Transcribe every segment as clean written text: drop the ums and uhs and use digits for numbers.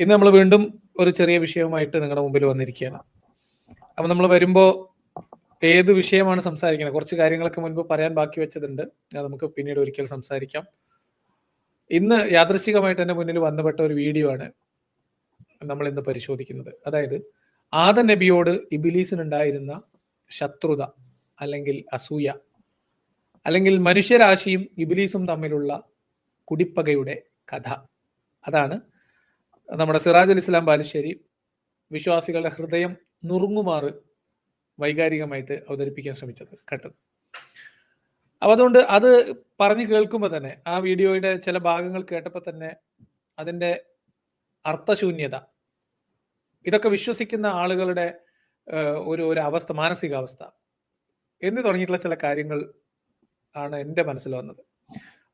ഇന്ന് നമ്മൾ വീണ്ടും ഒരു ചെറിയ വിഷയവുമായിട്ട് നിങ്ങളുടെ മുമ്പിൽ വന്നിരിക്കുകയാണ്. അപ്പം നമ്മൾ വരുമ്പോൾ ഏത് വിഷയമാണ് സംസാരിക്കുന്നത്? കുറച്ച് കാര്യങ്ങളൊക്കെ മുൻപ് പറയാൻ ബാക്കി വെച്ചതുണ്ട്, അത് നമുക്ക് പിന്നീട് ഒരിക്കൽ സംസാരിക്കാം. ഇന്ന് യാദൃശ്ചികമായിട്ട് എൻ്റെ മുന്നിൽ വന്നുപെട്ട ഒരു വീഡിയോ ആണ് നമ്മൾ ഇന്ന് പരിശോധിക്കുന്നത്. അതായത് ആദം നബിയോട് ഇബ്ലീസിനുണ്ടായിരുന്ന ശത്രുത, അല്ലെങ്കിൽ അസൂയ, അല്ലെങ്കിൽ മനുഷ്യരാശിയും ഇബ്ലീസും തമ്മിലുള്ള കുടിപ്പകയുടെ കഥ. അതാണ് നമ്മുടെ സിറാജുൽ ഇസ്ലാം ബാലുശ്ശേരി വിശ്വാസികളുടെ ഹൃദയം നുറുങ്ങുമാറ് വൈകാരികമായിട്ട് അവതരിപ്പിക്കാൻ ശ്രമിച്ചത് കേട്ടത്. അപ്പം അതുകൊണ്ട് അത് പറഞ്ഞു കേൾക്കുമ്പോൾ തന്നെ, ആ വീഡിയോയുടെ ചില ഭാഗങ്ങൾ കേട്ടപ്പോൾ തന്നെ അതിൻ്റെ അർത്ഥശൂന്യത, ഇതൊക്കെ വിശ്വസിക്കുന്ന ആളുകളുടെ ഒരു അവസ്ഥ, മാനസികാവസ്ഥ എന്ന് തുടങ്ങിയിട്ടുള്ള ചില കാര്യങ്ങൾ ആണ് എൻ്റെ മനസ്സിൽ വന്നത്.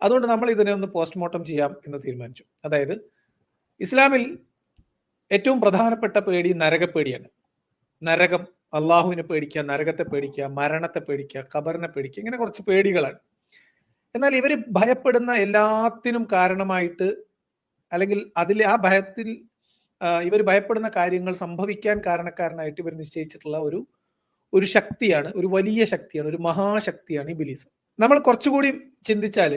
അതുകൊണ്ട് നമ്മൾ ഇതിനെ ഒന്ന് പോസ്റ്റ്മോർട്ടം ചെയ്യാം എന്ന് തീരുമാനിച്ചു. അതായത് ഇസ്ലാമിൽ ഏറ്റവും പ്രധാനപ്പെട്ട പേടി നരകപ്പേടിയാണ്. നരകം, അള്ളാഹുവിനെ പേടിക്കുക, നരകത്തെ പേടിക്കുക, മരണത്തെ പേടിക്കുക, ഖബറിനെ പേടിക്കുക, ഇങ്ങനെ കുറച്ച് പേടികളാണ്. എന്നാൽ ഇവർ ഭയപ്പെടുന്ന എല്ലാത്തിനും കാരണമായിട്ട്, അല്ലെങ്കിൽ ആ ഭയത്തിൽ ഇവർ ഭയപ്പെടുന്ന കാര്യങ്ങൾ സംഭവിക്കാൻ കാരണക്കാരനായിട്ട് ഇവർ നിശ്ചയിച്ചിട്ടുള്ള ഒരു ശക്തിയാണ്, ഒരു വലിയ ശക്തിയാണ്, ഒരു മഹാശക്തിയാണ് ഇബ്ലീസ്. നമ്മൾ കുറച്ചുകൂടി ചിന്തിച്ചാൽ,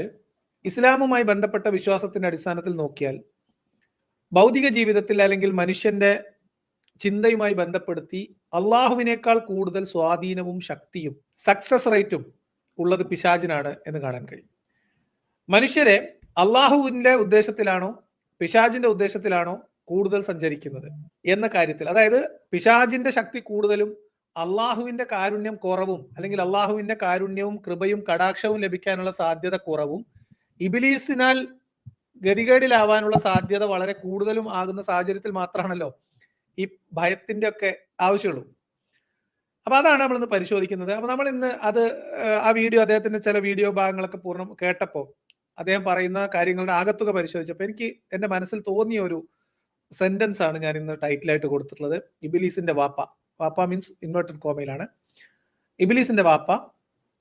ഇസ്ലാമുമായി ബന്ധപ്പെട്ട വിശ്വാസത്തിന്റെ അടിസ്ഥാനത്തിൽ നോക്കിയാൽ, ഭൗതിക ജീവിതത്തിൽ അല്ലെങ്കിൽ മനുഷ്യന്റെ ചിന്തയുമായി ബന്ധപ്പെടുത്തി അള്ളാഹുവിനേക്കാൾ കൂടുതൽ സ്വാധീനവും ശക്തിയും സക്സസ് റേറ്റും ഉള്ളത് പിശാചിനാണ് എന്ന് കാണാൻ കഴിയും. മനുഷ്യരെ അള്ളാഹുവിന്റെ ഉദ്ദേശത്തിലാണോ പിശാചിന്റെ ഉദ്ദേശത്തിലാണോ കൂടുതൽ സഞ്ചരിക്കുന്നത് എന്ന കാര്യത്തിൽ, അതായത് പിശാചിന്റെ ശക്തി കൂടുതലും അള്ളാഹുവിന്റെ കാരുണ്യം കുറവും, അല്ലെങ്കിൽ അള്ളാഹുവിന്റെ കാരുണ്യവും കൃപയും കടാക്ഷവും ലഭിക്കാനുള്ള സാധ്യത കുറവും, ഇബ്ലീസിനാൽ ഗതികേടിലാവാനുള്ള സാധ്യത വളരെ കൂടുതലും ആകുന്ന സാഹചര്യത്തിൽ മാത്രമാണല്ലോ ഈ ഭയത്തിന്റെ ഒക്കെ ആവശ്യമുള്ളൂ. അപ്പൊ അതാണ് നമ്മളിന്ന് പരിശോധിക്കുന്നത്. അപ്പൊ നമ്മൾ ഇന്ന് ആ വീഡിയോ, അദ്ദേഹത്തിന്റെ ചില വീഡിയോ ഭാഗങ്ങളൊക്കെ പൂർണ്ണം കേട്ടപ്പോൾ അദ്ദേഹം പറയുന്ന കാര്യങ്ങളുടെ ആകത്തുക പരിശോധിച്ചപ്പോൾ എനിക്ക് എൻ്റെ മനസ്സിൽ തോന്നിയ ഒരു സെന്റൻസ് ആണ് ഞാൻ ഇന്ന് ടൈറ്റിലായിട്ട് കൊടുത്തിട്ടുള്ളത്. ഇബ്ലീസിന്റെ വാപ്പ. വാപ്പ മീൻസ് ഇൻവേർട്ടഡ് കോമയിലാണ്. ഇബ്ലീസിന്റെ വാപ്പ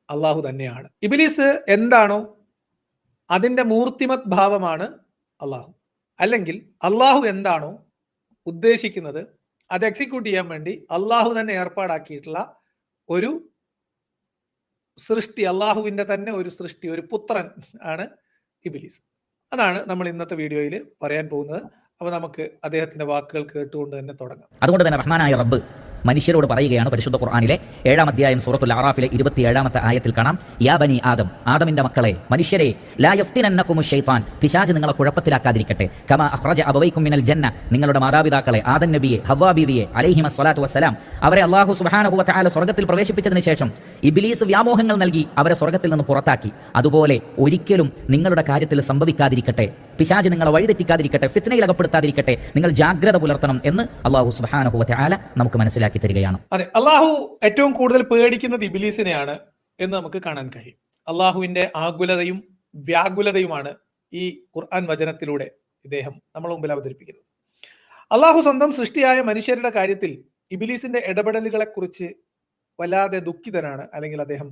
അള്ളാഹു തന്നെയാണ്. ഇബ്ലീസ് എന്താണോ അതിന്റെ മൂർത്തിമത് ഭാവമാണ് അള്ളാഹു. അല്ലെങ്കിൽ അള്ളാഹു എന്താണോ ഉദ്ദേശിക്കുന്നത് അത് എക്സിക്യൂട്ട് ചെയ്യാൻ വേണ്ടി അള്ളാഹു തന്നെ ഏർപ്പാടാക്കിയിട്ടുള്ള ഒരു സൃഷ്ടി, അള്ളാഹുവിന്റെ തന്നെ ഒരു സൃഷ്ടി, ഒരു പുത്രൻ ആണ് ഇബ്ലീസ്. അതാണ് നമ്മൾ ഇന്നത്തെ വീഡിയോയിൽ പറയാൻ പോകുന്നത്. അപ്പോൾ നമുക്ക് അദ്ദേഹത്തിന്റെ വാക്കുകൾ കേട്ടുകൊണ്ട് തന്നെ തുടങ്ങാം. അതുകൊണ്ട് തന്നെ റഹ്മാനായ റബ്ബ് മനുഷ്യരോട് പറയുകയാണ് പരിശുദ്ധ ഖുർആനിലെ 7-ാം അധ്യായം സൂറത്തുൽ അറാഫിലെ 27-ാമത്തെ ആയത്തിൽ കാണാം, യാ ബനി ആദം, ആദമിന്റെ മക്കളെ, മനുഷ്യരെ, ലാ യഫ്തിനന്നകുമുശ് ശൈത്താൻ, പിശാച് നിങ്ങളെ കുഴപ്പത്തിലാക്കാതിരിക്കട്ടെ, കമാ അഖ്റജ അബവൈക്കും മിനൽ ജന്ന, നിങ്ങളുടെ മാതാപിതാക്കളെ ആദം നബിയെ ഹവ്വാ ബീവിയെ അലൈഹിമസ്സലാത്തു വസ്സലാം, അവരെ അല്ലാഹു സുബ്ഹാനഹു വ തആല സ്വർഗ്ഗത്തിൽ പ്രവേശിപ്പിച്ചതിന് ശേഷം ഇബ്ലീസ് വ്യാമോഹങ്ങൾ നൽകി അവരെ സ്വർഗ്ഗത്തിൽ നിന്ന് പുറത്താക്കി. അതുപോലെ ഒരിക്കലും നിങ്ങളുടെ കാര്യത്തിൽ സംഭവിക്കാതിരിക്കട്ടെ, പിശാച് നിങ്ങളെ വഴിതെറ്റിക്കാതിരിക്കട്ടെ, ഫിത്നയിൽ അകപ്പെടുത്താതിരിക്കട്ടെ, നിങ്ങൾ ജാഗ്രത പുലർത്തണം എന്ന് അല്ലാഹു സുബ്ഹാനഹു വ തആല നമുക്ക് മനസ്സിലാക്കി തരികയാണ്. അതെ, അള്ളാഹു ഏറ്റവും കൂടുതൽ പേടിക്കുന്നത് ഇബ്ലീസിനെയാണ് എന്ന് നമുക്ക് കാണാൻ കഴിയും. അള്ളാഹുവിന്റെ ആകുലതയും വ്യാകുലതയുമാണ് ഈ ഖുർആൻ വചനത്തിലൂടെ ഇദ്ദേഹം നമ്മുടെ മുമ്പിൽ അവതരിപ്പിക്കുന്നത്. അള്ളാഹു സ്വന്തം സൃഷ്ടിയായ മനുഷ്യരുടെ കാര്യത്തിൽ ഇബ്ലീസിന്റെ ഇടപെടലുകളെ കുറിച്ച് വല്ലാതെ ദുഃഖിതനാണ്, അല്ലെങ്കിൽ അദ്ദേഹം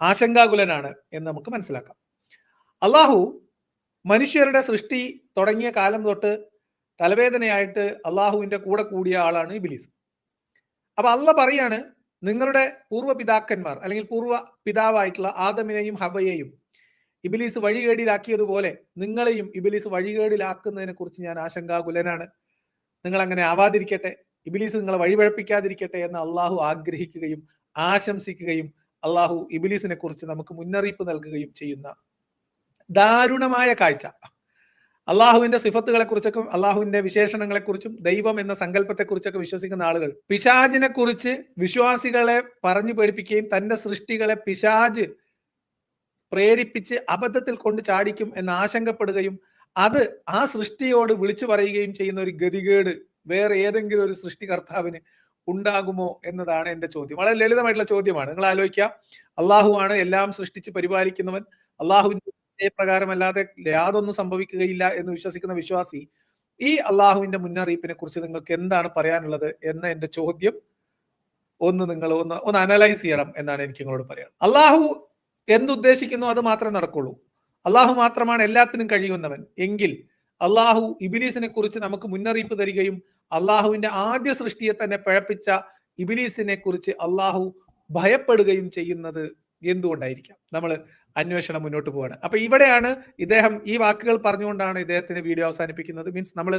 ആശങ്കാകുലനാണ് എന്ന് നമുക്ക് മനസ്സിലാക്കാം. അള്ളാഹു മനുഷ്യരുടെ സൃഷ്ടി തുടങ്ങിയ കാലം തൊട്ട് തലവേദനയായിട്ട് അള്ളാഹുവിന്റെ കൂടെ കൂടിയ ആളാണ് ഇബ്ലീസ്. അപ്പൊ അള്ളാഹ് പറയാണ്, നിങ്ങളുടെ പൂർവ്വ പിതാക്കന്മാർ, അല്ലെങ്കിൽ പൂർവ്വ പിതാവായിട്ടുള്ള ആദമിനെയും ഹവയെയും ഇബ്ലീസ് വഴികേടിലാക്കിയതുപോലെ നിങ്ങളെയും ഇബ്ലീസ് വഴികേടിലാക്കുന്നതിനെ കുറിച്ച് ഞാൻ ആശങ്കാകുലനാണ്. നിങ്ങൾ അങ്ങനെ ആവാതിരിക്കട്ടെ, ഇബ്ലീസ് നിങ്ങളെ വഴിപഴപ്പിക്കാതിരിക്കട്ടെ എന്ന് അള്ളാഹു ആഗ്രഹിക്കുകയും ആശംസിക്കുകയും അള്ളാഹു ഇബ്ലീസിനെ കുറിച്ച് നമുക്ക് മുന്നറിയിപ്പ് നൽകുകയും ചെയ്യുന്ന ദാരുണമായ കാഴ്ച. അള്ളാഹുവിന്റെ സിഫത്തുകളെ കുറിച്ചൊക്കെ, അള്ളാഹുവിന്റെ വിശേഷണങ്ങളെ കുറിച്ചും ദൈവം എന്ന സങ്കല്പത്തെക്കുറിച്ചൊക്കെ വിശ്വസിക്കുന്ന ആളുകൾ പിശാചിനെ കുറിച്ച് വിശ്വാസികളെ പറഞ്ഞു പേടിപ്പിക്കുകയും തന്റെ സൃഷ്ടികളെ പിശാച് പ്രേരിപ്പിച്ച് അബദ്ധത്തിൽ കൊണ്ട് ചാടിക്കും എന്ന് ആശങ്കപ്പെടുകയും അത് ആ സൃഷ്ടിയോട് വിളിച്ചു പറയുകയും ചെയ്യുന്ന ഒരു ഗതികേട് വേറെ ഏതെങ്കിലും ഒരു സൃഷ്ടികർത്താവിന് ഉണ്ടാകുമോ എന്നതാണ് എന്റെ ചോദ്യം. വളരെ ലളിതമായിട്ടുള്ള ചോദ്യമാണ്. നിങ്ങൾ ആലോചിക്കുക, അള്ളാഹു ആണ് എല്ലാം സൃഷ്ടിച്ച് പരിപാലിക്കുന്നവൻ, അള്ളാഹുവിന്റെ പ്രകാരമല്ലാതെ യാതൊന്നും സംഭവിക്കുകയില്ല എന്ന് വിശ്വസിക്കുന്ന വിശ്വാസി, ഈ അള്ളാഹുവിന്റെ മുന്നറിയിപ്പിനെ കുറിച്ച് നിങ്ങൾക്ക് എന്താണ് പറയാനുള്ളത് എന്ന എന്റെ ചോദ്യം നിങ്ങൾ ഒന്ന് അനലൈസ് ചെയ്യണം എന്നാണ് എനിക്ക് നിങ്ങളോട് പറയാൻ. അള്ളാഹു എന്തുദ്ദേശിക്കുന്നു അത് മാത്രമേ നടക്കുള്ളൂ. അള്ളാഹു മാത്രമാണ് എല്ലാത്തിനും കഴിയുന്നവൻ എങ്കിൽ അള്ളാഹു ഇബിലീസിനെ കുറിച്ച് നമുക്ക് മുന്നറിയിപ്പ് തരികയും അള്ളാഹുവിന്റെ ആദ്യ സൃഷ്ടിയെ തന്നെ പിഴപ്പിച്ച ഇബിലീസിനെ കുറിച്ച് അള്ളാഹു ഭയപ്പെടുകയും ചെയ്യുന്നത് എന്തുകൊണ്ടായിരിക്കാം? നമ്മൾ അന്വേഷണം മുന്നോട്ട് പോവാണ്. അപ്പൊ ഇവിടെയാണ് ഇദ്ദേഹം ഈ വാക്കുകൾ പറഞ്ഞുകൊണ്ടാണ് ഇദ്ദേഹത്തിന് വീഡിയോ അവസാനിപ്പിക്കുന്നത്. മീൻസ് നമ്മൾ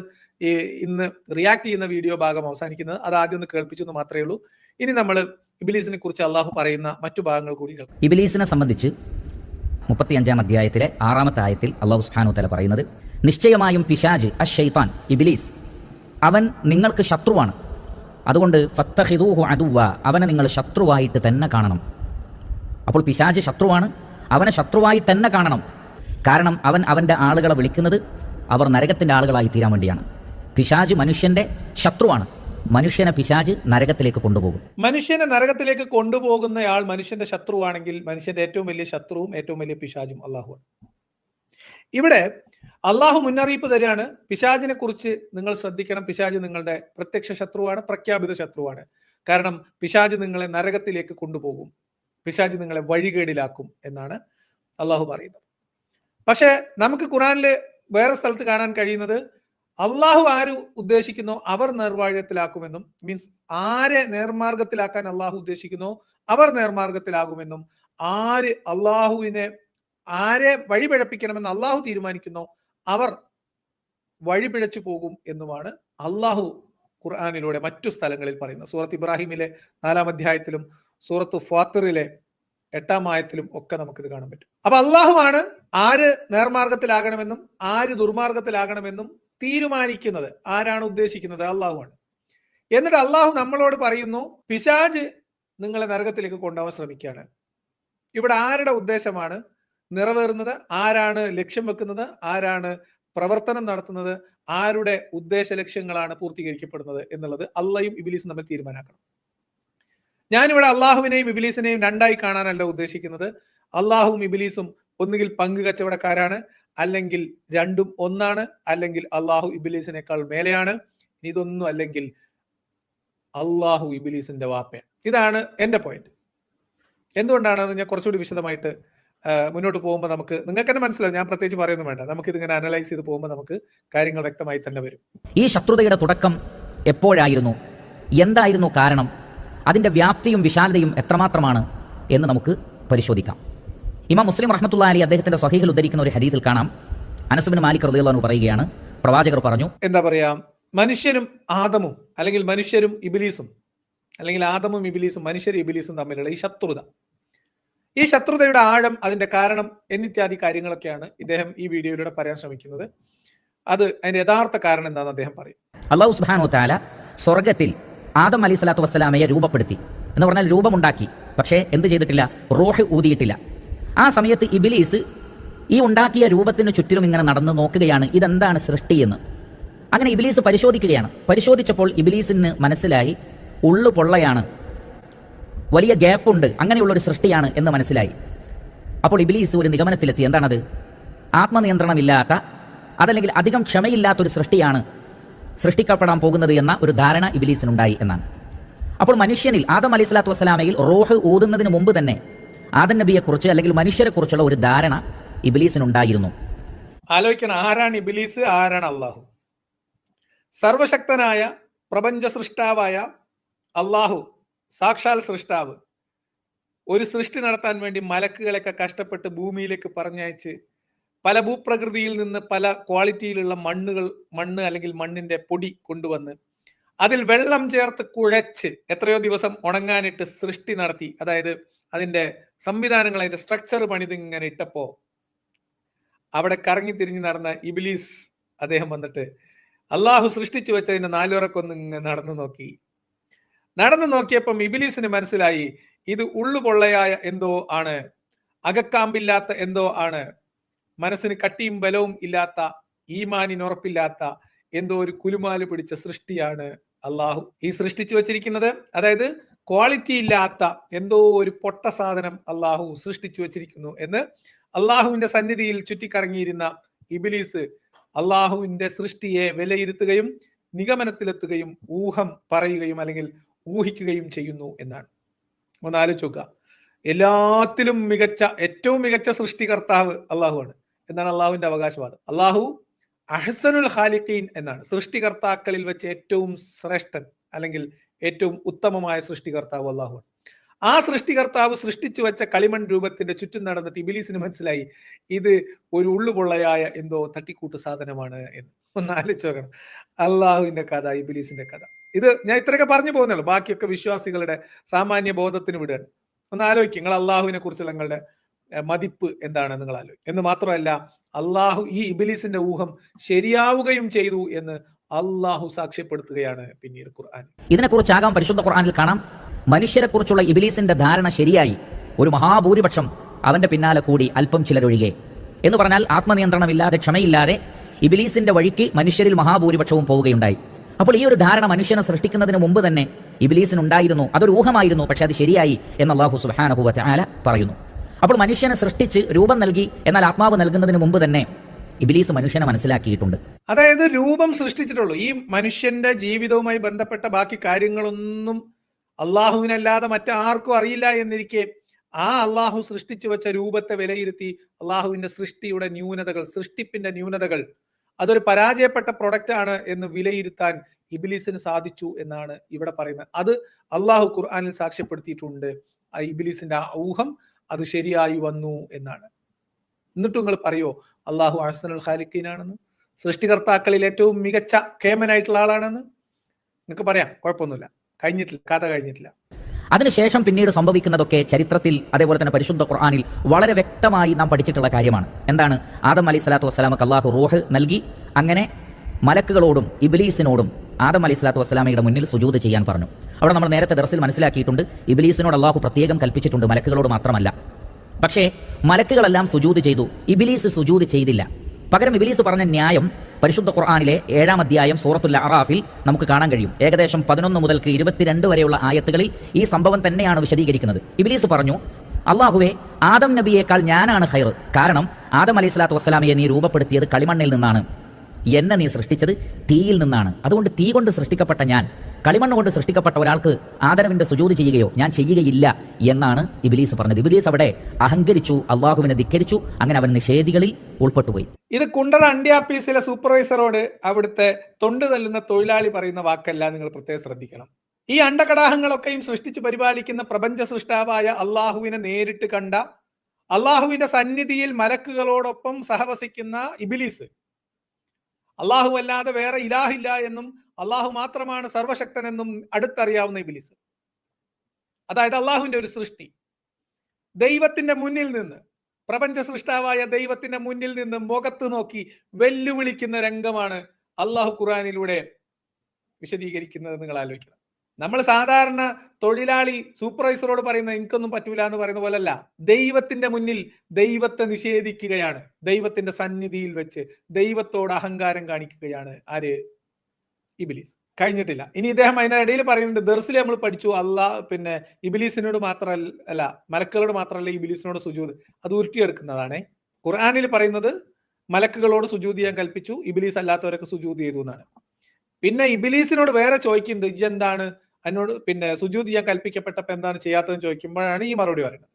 ഇന്ന് റിയാക്ട് ചെയ്യുന്ന വീഡിയോ ഭാഗം അവസാനിക്കുന്നത്. അത് ആദ്യം ഒന്ന് കേൾപ്പിച്ചെന്ന് മാത്രമേ ഉള്ളൂ. ഇനി നമ്മൾ ഇബിലീസിനെ കുറിച്ച് അള്ളാഹു പറയുന്ന മറ്റു ഭാഗങ്ങൾ കൂടി കേൾക്കാം. ഇബിലീസിനെ സംബന്ധിച്ച് 35-ാം അധ്യായത്തിലെ 6-ാമത്തെ ആയത്തിൽ അള്ളാഹു സുബ്ഹാനഹു വ തആല പറയുന്നത്, നിശ്ചയമായും പിശാജ് അശ്ശൈത്താൻ ഇബ്ലീസ് അവൻ നിങ്ങൾക്ക് ശത്രുവാണ്, അതുകൊണ്ട് ഫത്തഖിദൂഹു അദുവ്വ അവനെ നിങ്ങൾ ശത്രുവായിട്ട് തന്നെ കാണണം. അപ്പോൾ പിശാജ് ശത്രുവാണ്, അവനെ ശത്രുവായി തന്നെ കാണണം. കാരണം അവൻ അവൻ്റെ ആളുകളെ വിളിക്കുന്നത് അവർ നരകത്തിൻ്റെ ആളുകളായി തീരാൻ വേണ്ടിയാണ്. പിശാജ് മനുഷ്യൻ്റെ ശത്രുവാണ്. മനുഷ്യനെ പിശാജ് നരകത്തിലേക്ക് കൊണ്ടുപോകും. മനുഷ്യനെ നരകത്തിലേക്ക് കൊണ്ടുപോകുന്നയാൾ മനുഷ്യന്റെ ശത്രുവാണെങ്കിൽ മനുഷ്യന്റെ ഏറ്റവും വലിയ ശത്രുവും ഏറ്റവും വലിയ പിശാചും അള്ളാഹുവാണ്. ഇവിടെ അള്ളാഹു മുന്നറിയിപ്പ് തരികയാണ്, പിശാചിനെ കുറിച്ച് നിങ്ങൾ ശ്രദ്ധിക്കണം. പിശാച് നിങ്ങളുടെ പ്രത്യക്ഷ ശത്രുവാണ്, പ്രഖ്യാപിത ശത്രുവാണ്. കാരണം പിശാച് നിങ്ങളെ നരകത്തിലേക്ക് കൊണ്ടുപോകും, പിശാച് നിങ്ങളെ വഴികേടിലാക്കും എന്നാണ് അള്ളാഹു പറയുന്നത്. പക്ഷെ നമുക്ക് ഖുറാനില് വേറെ സ്ഥലത്ത് കാണാൻ കഴിയുന്നത് അള്ളാഹു ആര് ഉദ്ദേശിക്കുന്നോ അവർ നേർവാഴ്യത്തിലാക്കുമെന്നും, മീൻസ് ആരെ നേർമാർഗത്തിലാക്കാൻ അള്ളാഹു ഉദ്ദേശിക്കുന്നോ അവർ നേർമാർഗത്തിലാകുമെന്നും, ആരെ വഴിപിഴപ്പിക്കണമെന്ന് അള്ളാഹു തീരുമാനിക്കുന്നോ അവർ വഴിപിഴച്ചു പോകും എന്നുമാണ് അള്ളാഹു ഖുർആനിലൂടെ മറ്റു സ്ഥലങ്ങളിൽ പറയുന്നത്. സൂറത്ത് ഇബ്രാഹിമിലെ 4-ാം അധ്യായത്തിലും സൂറത്ത് ഫാത്തിറിലെ 8-ാം ആയത്തിലും ഒക്കെ നമുക്കിത് കാണാൻ പറ്റും. അപ്പൊ അള്ളാഹു ആണ് ആര് നേർമാർഗത്തിലാകണമെന്നും ആര് ദുർമാർഗത്തിലാകണമെന്നും തീരുമാനിക്കുന്നത്. ആരാണ് ഉദ്ദേശിക്കുന്നത്? അള്ളാഹുവാണ്. എന്നിട്ട് അള്ളാഹു നമ്മളോട് പറയുന്നു, പിശാച് നിങ്ങളെ നരകത്തിലേക്ക് കൊണ്ടുപോകാൻ ശ്രമിക്കുകയാണ്. ഇവിടെ ആരുടെ ഉദ്ദേശമാണ് നിറവേറുന്നത്? ആരാണ് ലക്ഷ്യം വെക്കുന്നത്? ആരാണ് പ്രവർത്തനം നടത്തുന്നത്? ആരുടെ ഉദ്ദേശ ലക്ഷ്യങ്ങളാണ് പൂർത്തീകരിക്കപ്പെടുന്നത് എന്നുള്ളത് അള്ളയും ഇബിലീസും തമ്മിൽ തീരുമാനാക്കണം. ഞാനിവിടെ അള്ളാഹുവിനെയും ഇബിലീസിനെയും രണ്ടായി കാണാനല്ല ഉദ്ദേശിക്കുന്നത്. അള്ളാഹുവും ഇബിലീസും ഒന്നുകിൽ പങ്കു കച്ചവടക്കാരാണ്, അല്ലെങ്കിൽ രണ്ടും ഒന്നാണ്, അല്ലെങ്കിൽ അള്ളാഹു ഇബിലീസിനേക്കാൾ മേലെയാണ്. ഇതൊന്നും അല്ലെങ്കിൽ അള്ളാഹു ഇബിലീസിന്റെ വാപ്പയാണ്. ഇതാണ് എന്റെ പോയിന്റ്. എന്തുകൊണ്ടാണെന്ന് ഞാൻ കുറച്ചുകൂടി വിശദമായിട്ട് മുന്നോട്ട് പോകുമ്പോൾ നിങ്ങൾക്ക് തന്നെ മനസ്സിലാവും. ഞാൻ പ്രത്യേകിച്ച് പറയുന്നു വേണ്ട, നമുക്ക് ഇതിങ്ങനെ അനലൈസ് ചെയ്ത് പോകുമ്പോൾ നമുക്ക് കാര്യങ്ങൾ വ്യക്തമായി തന്നെ വരും. ഈ ശത്രുതയുടെ തുടക്കം എപ്പോഴായിരുന്നു? എന്തായിരുന്നു കാരണം? അതിൻ്റെ വ്യാപ്തിയും വിശാലതയും എത്രമാത്രമാണ് എന്ന് നമുക്ക് പരിശോധിക്കാം. ഇമാം മുസ്ലിം റഹ്മത്തുള്ളാഹി അലൈഹി അദ്ദേഹത്തിന്റെ സ്വഹീഹിൽ ഉദ്ധരിക്കുന്ന ഒരു ഹദീസിൽ കാണാം, അനസ് ബിൻ മാലിക് റളിയല്ലാഹു അൻഹു പറയുകയാണ്, പ്രവാചകർ പറഞ്ഞു, എന്താ പറയാ, മനുഷ്യനും ആദമും അല്ലെങ്കിൽ മനുഷ്യരും ഇബിലീസും അല്ലെങ്കിൽ ആദമും ഇബിലീസും മനുഷ്യരും ഇബിലീസും തമ്മിലുള്ള ഈ ശത്രുതയുടെ ആഴം, അതിന്റെ കാരണം എന്നിത്യാദി കാര്യങ്ങളൊക്കെയാണ് ഇദ്ദേഹം ഈ വീഡിയോയിലൂടെ പറയാൻ ശ്രമിക്കുന്നത്. അതിന്റെ യഥാർത്ഥ കാരണം എന്താണെന്ന് അദ്ദേഹം പറയും. അല്ലാഹു സുബ്ഹാനഹു വ തആല സ്വർഗ്ഗത്തിൽ ആദം അലൈഹി സ്വലാത്തു വസ്സലാമയെ രൂപപ്പെടുത്തി എന്ന് പറഞ്ഞാൽ രൂപമുണ്ടാക്കി. പക്ഷേ എന്ത് ചെയ്തിട്ടില്ല? റൂഹ് ഊതിയിട്ടില്ല. ആ സമയത്ത് ഇബ്ലീസ് ഈ ഉണ്ടാക്കിയ രൂപത്തിന് ചുറ്റിലും ഇങ്ങനെ നടന്ന് നോക്കുകയാണ്, ഇതെന്താണ് സൃഷ്ടിയെന്ന്. അങ്ങനെ ഇബ്ലീസ് പരിശോധിക്കുകയാണ്. പരിശോധിച്ചപ്പോൾ ഇബ്ലീസിന് മനസ്സിലായി ഉള്ളു പൊള്ളയാണ്, വലിയ ഗ്യാപ്പുണ്ട്, അങ്ങനെയുള്ളൊരു സൃഷ്ടിയാണ് എന്ന് മനസ്സിലായി. അപ്പോൾ ഇബ്ലീസ് ഒരു നിഗമനത്തിലെത്തി. എന്താണത്? ആത്മനിയന്ത്രണമില്ലാത്ത, അതല്ലെങ്കിൽ അധികം ക്ഷമയില്ലാത്തൊരു സൃഷ്ടിയാണ് സൃഷ്ടിക്കപ്പെടാൻ പോകുന്നത് എന്ന ഒരു ധാരണ ഇബ്ലീസിനുണ്ടായി എന്നാണ്. അപ്പോൾ മനുഷ്യനിൽ ആദം അലൈഹി സ്വലാത്തു വസ്സലാമയിൽ റൂഹ് ഊതുന്നതിന് മുമ്പ് തന്നെ ആദം നബിയെക്കുറിച്ച് അല്ലെങ്കിൽ മനുഷ്യരെക്കുറിച്ചുള്ള ഒരു ധാരണ ഇബ്ലീസിനുണ്ടായിരുന്നു. ആലോചിക്കണം, ആരാണ് ഇബ്ലീസ്, ആരാണ് അള്ളാഹു? സർവശക്തനായ പ്രപഞ്ച സൃഷ്ടാവായ അള്ളാഹു, സാക്ഷാൽ സൃഷ്ടാവ്, ഒരു സൃഷ്ടി നടത്താൻ വേണ്ടി മലക്കുകളെയൊക്കെ കഷ്ടപ്പെട്ട് ഭൂമിയിലേക്ക് പറഞ്ഞയച്ച് പല ഭൂപ്രകൃതിയിൽ നിന്ന് പല ക്വാളിറ്റിയിലുള്ള മണ്ണ് അല്ലെങ്കിൽ മണ്ണിന്റെ പൊടി കൊണ്ടുവന്ന് അതിൽ വെള്ളം ചേർത്ത് കുഴച്ച് എത്രയോ ദിവസം ഉണങ്ങാനിട്ട് സൃഷ്ടി നടത്തി. അതായത് അതിന്റെ സംവിധാനങ്ങൾ, അതിന്റെ സ്ട്രക്ചർ പണിതിങ്ങനെ ഇട്ടപ്പോ അവിടെ കറങ്ങി തിരിഞ്ഞ് നടന്ന ഇബ്ലീസ് അദ്ദേഹം വന്നിട്ട് അള്ളാഹു സൃഷ്ടിച്ചു വെച്ചതിന്റെ നാലുറക്കൊന്ന് നടന്നു നോക്കിയപ്പം ഇബ്ലീസിന് മനസ്സിലായി, ഇത് ഉള്ളുപൊള്ളയായ എന്തോ ആണ്, അകക്കാമ്പില്ലാത്ത എന്തോ ആണ്, മനസ്സിന് കട്ടിയും ബലവും ഇല്ലാത്ത, ഈമാനിനുറപ്പില്ലാത്ത എന്തോ ഒരു കുലുമാല് പിടിച്ച സൃഷ്ടിയാണ് അള്ളാഹു ഈ സൃഷ്ടിച്ചു വെച്ചിരിക്കുന്നത്. അതായത് ക്വാളിറ്റി ഇല്ലാത്ത എന്തോ ഒരു പൊട്ട സാധനം അള്ളാഹു സൃഷ്ടിച്ചു വെച്ചിരിക്കുന്നു എന്ന് അള്ളാഹുവിന്റെ സന്നിധിയിൽ ചുറ്റിക്കറങ്ങിയിരുന്ന ഇബ്ലീസ് അള്ളാഹുവിന്റെ സൃഷ്ടിയെ വിലയിരുത്തുകയും നിഗമനത്തിലെത്തുകയും ഊഹം പറയുകയും അല്ലെങ്കിൽ ഊഹിക്കുകയും ചെയ്യുന്നു എന്നാണ്. ഒന്ന് ആലോചിക്കുക. എല്ലാത്തിലും ഏറ്റവും മികച്ച സൃഷ്ടികർത്താവ് അള്ളാഹുവാണ് എന്നാണ് അള്ളാഹുവിന്റെ അവകാശവാദം. അള്ളാഹു അഹ്സനുൽ ഖാലിഖീൻ എന്നാണ്. സൃഷ്ടികർത്താക്കളിൽ വെച്ച് ഏറ്റവും ശ്രേഷ്ഠൻ അല്ലെങ്കിൽ ഏറ്റവും ഉത്തമമായ സൃഷ്ടികർത്താവ് അള്ളാഹു. ആ സൃഷ്ടികർത്താവ് സൃഷ്ടിച്ചു വെച്ച കളിമൺ രൂപത്തിന്റെ ചുറ്റും നടന്നിട്ട് ഇബിലീസിന് മനസ്സിലായി ഇത് ഒരു ഉള്ളുപൊള്ളയായ എന്തോ തട്ടിക്കൂട്ട് സാധനമാണ് എന്ന്. ഒന്ന് ആലോചിച്ച് നോക്കണം. അള്ളാഹുവിന്റെ കഥ, ഇബിലീസിന്റെ കഥ. ഇത് ഞാൻ ഇത്രയൊക്കെ പറഞ്ഞു പോകുന്നുള്ളൂ, ബാക്കിയൊക്കെ വിശ്വാസികളുടെ സാമാന്യ ബോധത്തിന് വിടുകയാണ്. ഒന്ന് ആലോചിക്കും, നിങ്ങൾ അള്ളാഹുവിനെ കുറിച്ചുള്ള നിങ്ങളുടെ മതിപ്പ് എന്താണ് നിങ്ങൾ ആലോചിക്കും. എന്ന് മാത്രമല്ല, അള്ളാഹു ഈ ഇബിലീസിന്റെ ഊഹം ശരിയാവുകയും ചെയ്തു എന്ന് അള്ളാഹു സാക്ഷ്യപ്പെടുത്തുകയാണ് പിന്നീട് ഖുർആൻ. ഇതിനെക്കുറിച്ചാകാം പരിശുദ്ധ ഖുർആനിൽ കാണാം, മനുഷ്യരെ കുറിച്ചുള്ള ഇബിലീസിന്റെ ധാരണ ശരിയായി ഒരു മഹാഭൂരിപക്ഷം അവന്റെ പിന്നാലെ കൂടി അല്പം ചിലരൊഴികെ എന്ന് പറഞ്ഞാൽ ആത്മനിയന്ത്രണമില്ലാതെ ക്ഷമയില്ലാതെ ഇബിലീസിന്റെ വഴിക്ക് മനുഷ്യരിൽ മഹാഭൂരിപക്ഷവും പോവുകയുണ്ടായി. അപ്പോൾ ഈ ഒരു ധാരണ മനുഷ്യനെ സൃഷ്ടിക്കുന്നതിന് മുമ്പ് തന്നെ ഇബിലീസിനുണ്ടായിരുന്നു. അതൊരു ഊഹമായിരുന്നു, പക്ഷെ അത് ശരിയായി എന്ന് അല്ലാഹു സുബ്ഹാനഹു വ തആല പറയുന്നു. അപ്പോൾ മനുഷ്യനെ സൃഷ്ടിച്ച് രൂപം നൽകി, എന്നാൽ ആത്മാവ് നൽകുന്നതിന് മുമ്പ് തന്നെ ഇബിലീസ് മനുഷ്യനെ മനസ്സിലാക്കിയിട്ടുണ്ട്. അതായത് രൂപം സൃഷ്ടിച്ചിട്ടുള്ളൂ. ഈ മനുഷ്യന്റെ ജീവിതവുമായി ബന്ധപ്പെട്ട ബാക്കി കാര്യങ്ങളൊന്നും അള്ളാഹുവിനല്ലാതെ മറ്റാർക്കും അറിയില്ല എന്നിരിക്കെ ആ അള്ളാഹു സൃഷ്ടിച്ചു വെച്ച രൂപത്തെ വിലയിരുത്തി അള്ളാഹുവിന്റെ സൃഷ്ടിയുടെ ന്യൂനതകൾ, സൃഷ്ടിപ്പിന്റെ ന്യൂനതകൾ, അതൊരു പരാജയപ്പെട്ട പ്രൊഡക്റ്റ് ആണ് എന്ന് വിലയിരുത്താൻ ഇബിലീസിന് സാധിച്ചു എന്നാണ് ഇവിടെ പറയുന്നത്. അത് അള്ളാഹു ഖുർആനിൽ സാക്ഷ്യപ്പെടുത്തിയിട്ടുണ്ട്. ആ ഇബിലീസിന്റെ ആ ഊഹം അത് ശരിയായി വന്നു എന്നാണ്. എന്നിട്ടും നിങ്ങൾ പറയോ അള്ളാഹു അഹ്സനുൽ ഖാലിഖീനാണെന്ന്, സൃഷ്ടികർത്താക്കളിൽ ഏറ്റവും മികച്ച കേമനായിട്ടുള്ള ആളാണെന്ന്? നിങ്ങൾക്ക് പറയാം, കുഴപ്പമൊന്നുമില്ല. കഴിഞ്ഞിട്ടില്ല, കഥ കഴിഞ്ഞിട്ടില്ല. അതിനുശേഷം പിന്നീട് സംഭവിക്കുന്നതൊക്കെ ചരിത്രത്തിൽ അതേപോലെ തന്നെ പരിശുദ്ധ ഖുർആനിൽ വളരെ വ്യക്തമായി നാം പഠിച്ചിട്ടുള്ള കാര്യമാണ്. എന്താണ്? ആദം അലൈഹി സ്വലാത്തു വസ്സലാമക്ക് അള്ളാഹു റൂഹ് നൽകി. അങ്ങനെ മലക്കുകളോടും ഇബ്ലീസിനോടും ആദം അലൈഹി സ്വലാത്തു വസ്സലാമയുടെ മുന്നിൽ സുജൂദ് ചെയ്യാൻ പറഞ്ഞു. അവിടെ നമ്മൾ നേരത്തെ ദർസിൽ മനസ്സിലാക്കിയിട്ടുണ്ട്, ഇബ്ലീസിനോട് അള്ളാഹു പ്രത്യേകം കൽപ്പിച്ചിട്ടുണ്ട്, മലക്കുകളോട് മാത്രമല്ല. പക്ഷേ മലക്കുകളെല്ലാം സുജൂദ് ചെയ്തു, ഇബ്ലീസ് സുജൂദ് ചെയ്തില്ല. പകരം ഇബ്ലീസ് പറഞ്ഞ ന്യായം പരിശുദ്ധ ഖുർആനിലെ 7-ാം അധ്യായം സൂറത്തുൽ അറാഫിൽ നമുക്ക് കാണാൻ കഴിയും. ഏകദേശം 11 മുതൽക്ക് 22 വരെയുള്ള ആയത്തുകളിൽ ഈ സംഭവം തന്നെയാണ് വിശദീകരിക്കുന്നത്. ഇബ്ലീസ് പറഞ്ഞു, അള്ളാഹുവേ, ആദം നബിയേക്കാൾ ഞാനാണ് ഖൈർ. കാരണം ആദം അലൈഹി സ്വലാത്തു വസ്സലാമയെ നീ രൂപപ്പെടുത്തിയത് കളിമണ്ണിൽ നിന്നാണ്, എന്നെ നീ സൃഷ്ടിച്ചത് തീയിൽ നിന്നാണ്. അതുകൊണ്ട് തീ കൊണ്ട് സൃഷ്ടിക്കപ്പെട്ട ഞാൻ കളിമണ്ണ് കൊണ്ട് സൃഷ്ടിക്കപ്പെട്ട ഒരാൾക്ക് ആദരവിന്റെ സുജൂദ് ചെയ്യുകയോ ഞാൻ ചെയ്യുകയില്ല എന്നാണ് ഇബ്ലീസ് പറഞ്ഞത്. ഇബ്ലീസ് അവിടെ അഹങ്കരിച്ചു, അള്ളാഹുവിനെ ധിക്കരിച്ചു. അങ്ങനെ അവൻ നിഷേധികളിൽ ഉൾപ്പെട്ടുപോയി. ഇത് കുണ്ടറ അണ്ടിയാപ്പീസിലെ സൂപ്പർവൈസറോട് അവിടുത്തെ തൊണ്ട് തല്ലുന്ന തൊഴിലാളി പറയുന്ന വാക്കല്ല, നിങ്ങൾ പ്രത്യേകം ശ്രദ്ധിക്കണം. ഈ അണ്ടകടാഹങ്ങളൊക്കെയും സൃഷ്ടിച്ച് പരിപാലിക്കുന്ന പ്രപഞ്ച സൃഷ്ടാവായ അള്ളാഹുവിനെ നേരിട്ട് കണ്ട, അള്ളാഹുവിന്റെ സന്നിധിയിൽ മലക്കുകളോടൊപ്പം സഹവസിക്കുന്ന ഇബ്ലീസ്, അള്ളാഹു അല്ലാതെ വേറെ ഇലാഹില്ല എന്നും അള്ളാഹു മാത്രമാണ് സർവശക്തനെന്നും അടുത്തറിയാവുന്ന ഇബ്ലീസ്, അതായത് അള്ളാഹുവിന്റെ ഒരു സൃഷ്ടി, ദൈവത്തിന്റെ മുന്നിൽ നിന്ന്, പ്രപഞ്ച സൃഷ്ടാവായ ദൈവത്തിന്റെ മുന്നിൽ നിന്ന് മുഖത്ത് നോക്കി വെല്ലുവിളിക്കുന്ന രംഗമാണ് അള്ളാഹു ഖുർആനിലൂടെ വിശദീകരിക്കുന്നത്. നിങ്ങൾ ആലോചിക്കണം. നമ്മൾ സാധാരണ തൊഴിലാളി സൂപ്പർവൈസറോട് പറയുന്ന എനിക്കൊന്നും പറ്റൂല എന്ന് പറയുന്ന പോലല്ല, ദൈവത്തിന്റെ മുന്നിൽ ദൈവത്തെ നിഷേധിക്കുകയാണ്. ദൈവത്തിന്റെ സന്നിധിയിൽ വെച്ച് ദൈവത്തോട് അഹങ്കാരം കാണിക്കുകയാണ് ആര്? ഇബ്ലീസ്. കഴിഞ്ഞിട്ടില്ല. ഇനി ഇദ്ദേഹം അതിനിടയിൽ പറയുന്നുണ്ട്, ദർസിൽ നമ്മൾ പഠിച്ചു പിന്നെ ഇബ്ലീസിനോട് മാത്രമല്ല, മലക്കുകളോട് മാത്രമല്ല ഇബ്ലീസിനോട് സുജൂദ്, അത് ഉരുട്ടിയെടുക്കുന്നതാണ്. ഖുർആനിൽ പറയുന്നത് മലക്കുകളോട് സുജൂദ് ചെയ്യാൻ കൽപ്പിച്ചു, ഇബ്ലീസ് അല്ലാത്തവരൊക്കെ സുജൂദ് ചെയ്തു എന്നാണ്. പിന്നെ ഇബ്ലീസിനോട് വേറെ ചോദിക്കുന്നുണ്ട്, ഇജ്ജെന്താണ് എന്നോട് പിന്നെ സുജൂദ് ചെയ്യാൻ കൽപ്പിക്കപ്പെട്ടപ്പോൾ എന്താണ് ചെയ്യാത്തതെന്ന് ചോദിക്കുമ്പോഴാണ് ഈ മറുപടി പറയുന്നത്.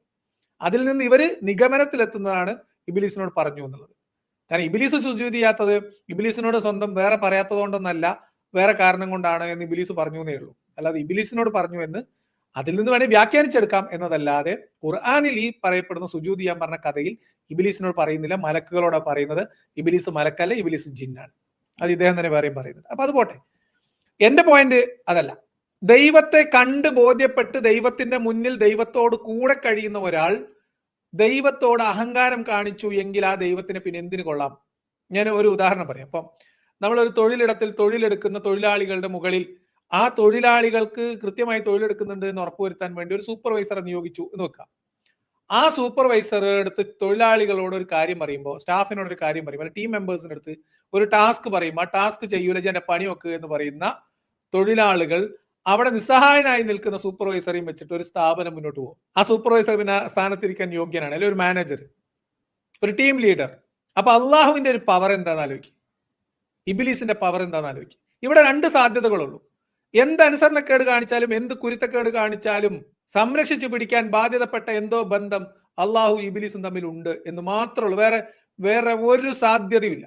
അതിൽ നിന്ന് ഇവര് നിഗമനത്തിലെത്തുന്നതാണ് ഇബ്ലീസിനോട് പറഞ്ഞു എന്നുള്ളത്. കാരണം ഇബ്ലീസ് സുജൂദ് ചെയ്യാത്തത് ഇബ്ലീസിനോട് സ്വന്തം വേറെ പറയാത്തത് കൊണ്ടൊന്നല്ല, വേറെ കാരണം കൊണ്ടാണ് എന്ന് ഇബ്ലീസ് പറഞ്ഞു എന്നേ ഉള്ളൂ. അല്ലാതെ ഇബ്ലീസിനോട് പറഞ്ഞു എന്ന് അതിൽ നിന്ന് വേണേൽ വ്യാഖ്യാനിച്ചെടുക്കാം എന്നതല്ലാതെ ഖുർആനിൽ ഈ പറയപ്പെടുന്ന സുജൂദ് ചെയ്യാൻ പറഞ്ഞ കഥയിൽ ഇബ്ലീസിനോട് പറയുന്നില്ല, മലക്കുകളോടാണ് പറയുന്നത്. ഇബ്ലീസ് മലക്കല്ല, ഇബ്ലീസ് ജിന്നാണ്. അത് ഇദ്ദേഹം തന്നെ വേറെയും പറയുന്നുണ്ട്. അപ്പൊ അത് പോട്ടെ. എന്റെ പോയിന്റ് അതല്ല. ദൈവത്തെ കണ്ട് ബോധ്യപ്പെട്ട് ദൈവത്തിന്റെ മുന്നിൽ ദൈവത്തോട് കൂടെ കഴിയുന്ന ഒരാൾ ദൈവത്തോട് അഹങ്കാരം കാണിച്ചു എങ്കിൽ ആ ദൈവത്തിന് പിന്നെ എന്തിനു കൊള്ളാം? ഞാൻ ഒരു ഉദാഹരണം പറയാം. അപ്പം നമ്മളൊരു തൊഴിലിടത്തിൽ തൊഴിലെടുക്കുന്ന തൊഴിലാളികളുടെ മുകളിൽ ആ തൊഴിലാളികൾക്ക് കൃത്യമായി തൊഴിലെടുക്കുന്നുണ്ട് എന്ന് ഉറപ്പുവരുത്താൻ വേണ്ടി ഒരു സൂപ്പർവൈസറെ നിയോഗിച്ചു എന്ന് വെക്കാം. ആ സൂപ്പർവൈസർ എടുത്ത് തൊഴിലാളികളോട് ഒരു കാര്യം പറയുമ്പോൾ, സ്റ്റാഫിനോട് ഒരു കാര്യം പറയുമ്പോൾ, ടീം മെമ്പേഴ്സിന്റെ അടുത്ത് ഒരു ടാസ്ക് പറയുമ്പോൾ, ആ ടാസ്ക് ചെയ്യൂല, എന്റെ പണി വെക്കുക എന്ന് പറയുന്ന തൊഴിലാളികൾ അവിടെ നിസ്സഹായനായി നിൽക്കുന്ന സൂപ്പർവൈസറെയും വെച്ചിട്ട് ഒരു സ്ഥാപനം മുന്നോട്ട് പോകും. ആ സൂപ്പർവൈസർ പിന്നെ സ്ഥാനത്തിരിക്കാൻ യോഗ്യനാണ്, അല്ലെങ്കിൽ ഒരു മാനേജർ, ഒരു ടീം ലീഡർ. അപ്പൊ അള്ളാഹുവിന്റെ ഒരു പവർ എന്താണെന്ന് ആലോചിക്കും, ഇബ്ലീസിന്റെ പവർ എന്താണെന്ന് ആലോചിക്കും. ഇവിടെ രണ്ട് സാധ്യതകളുള്ളൂ. എന്ത് അനുസരണക്കേട് കാണിച്ചാലും, എന്ത് കുരുത്തക്കേട് കാണിച്ചാലും സംരക്ഷിച്ചു പിടിക്കാൻ ബാധ്യതപ്പെട്ട എന്തോ ബന്ധം അള്ളാഹു ഇബ്ലീസും തമ്മിൽ ഉണ്ട് എന്ന് മാത്രമേ ഉള്ളൂ. വേറെ ഒരു സാധ്യതയുമില്ല.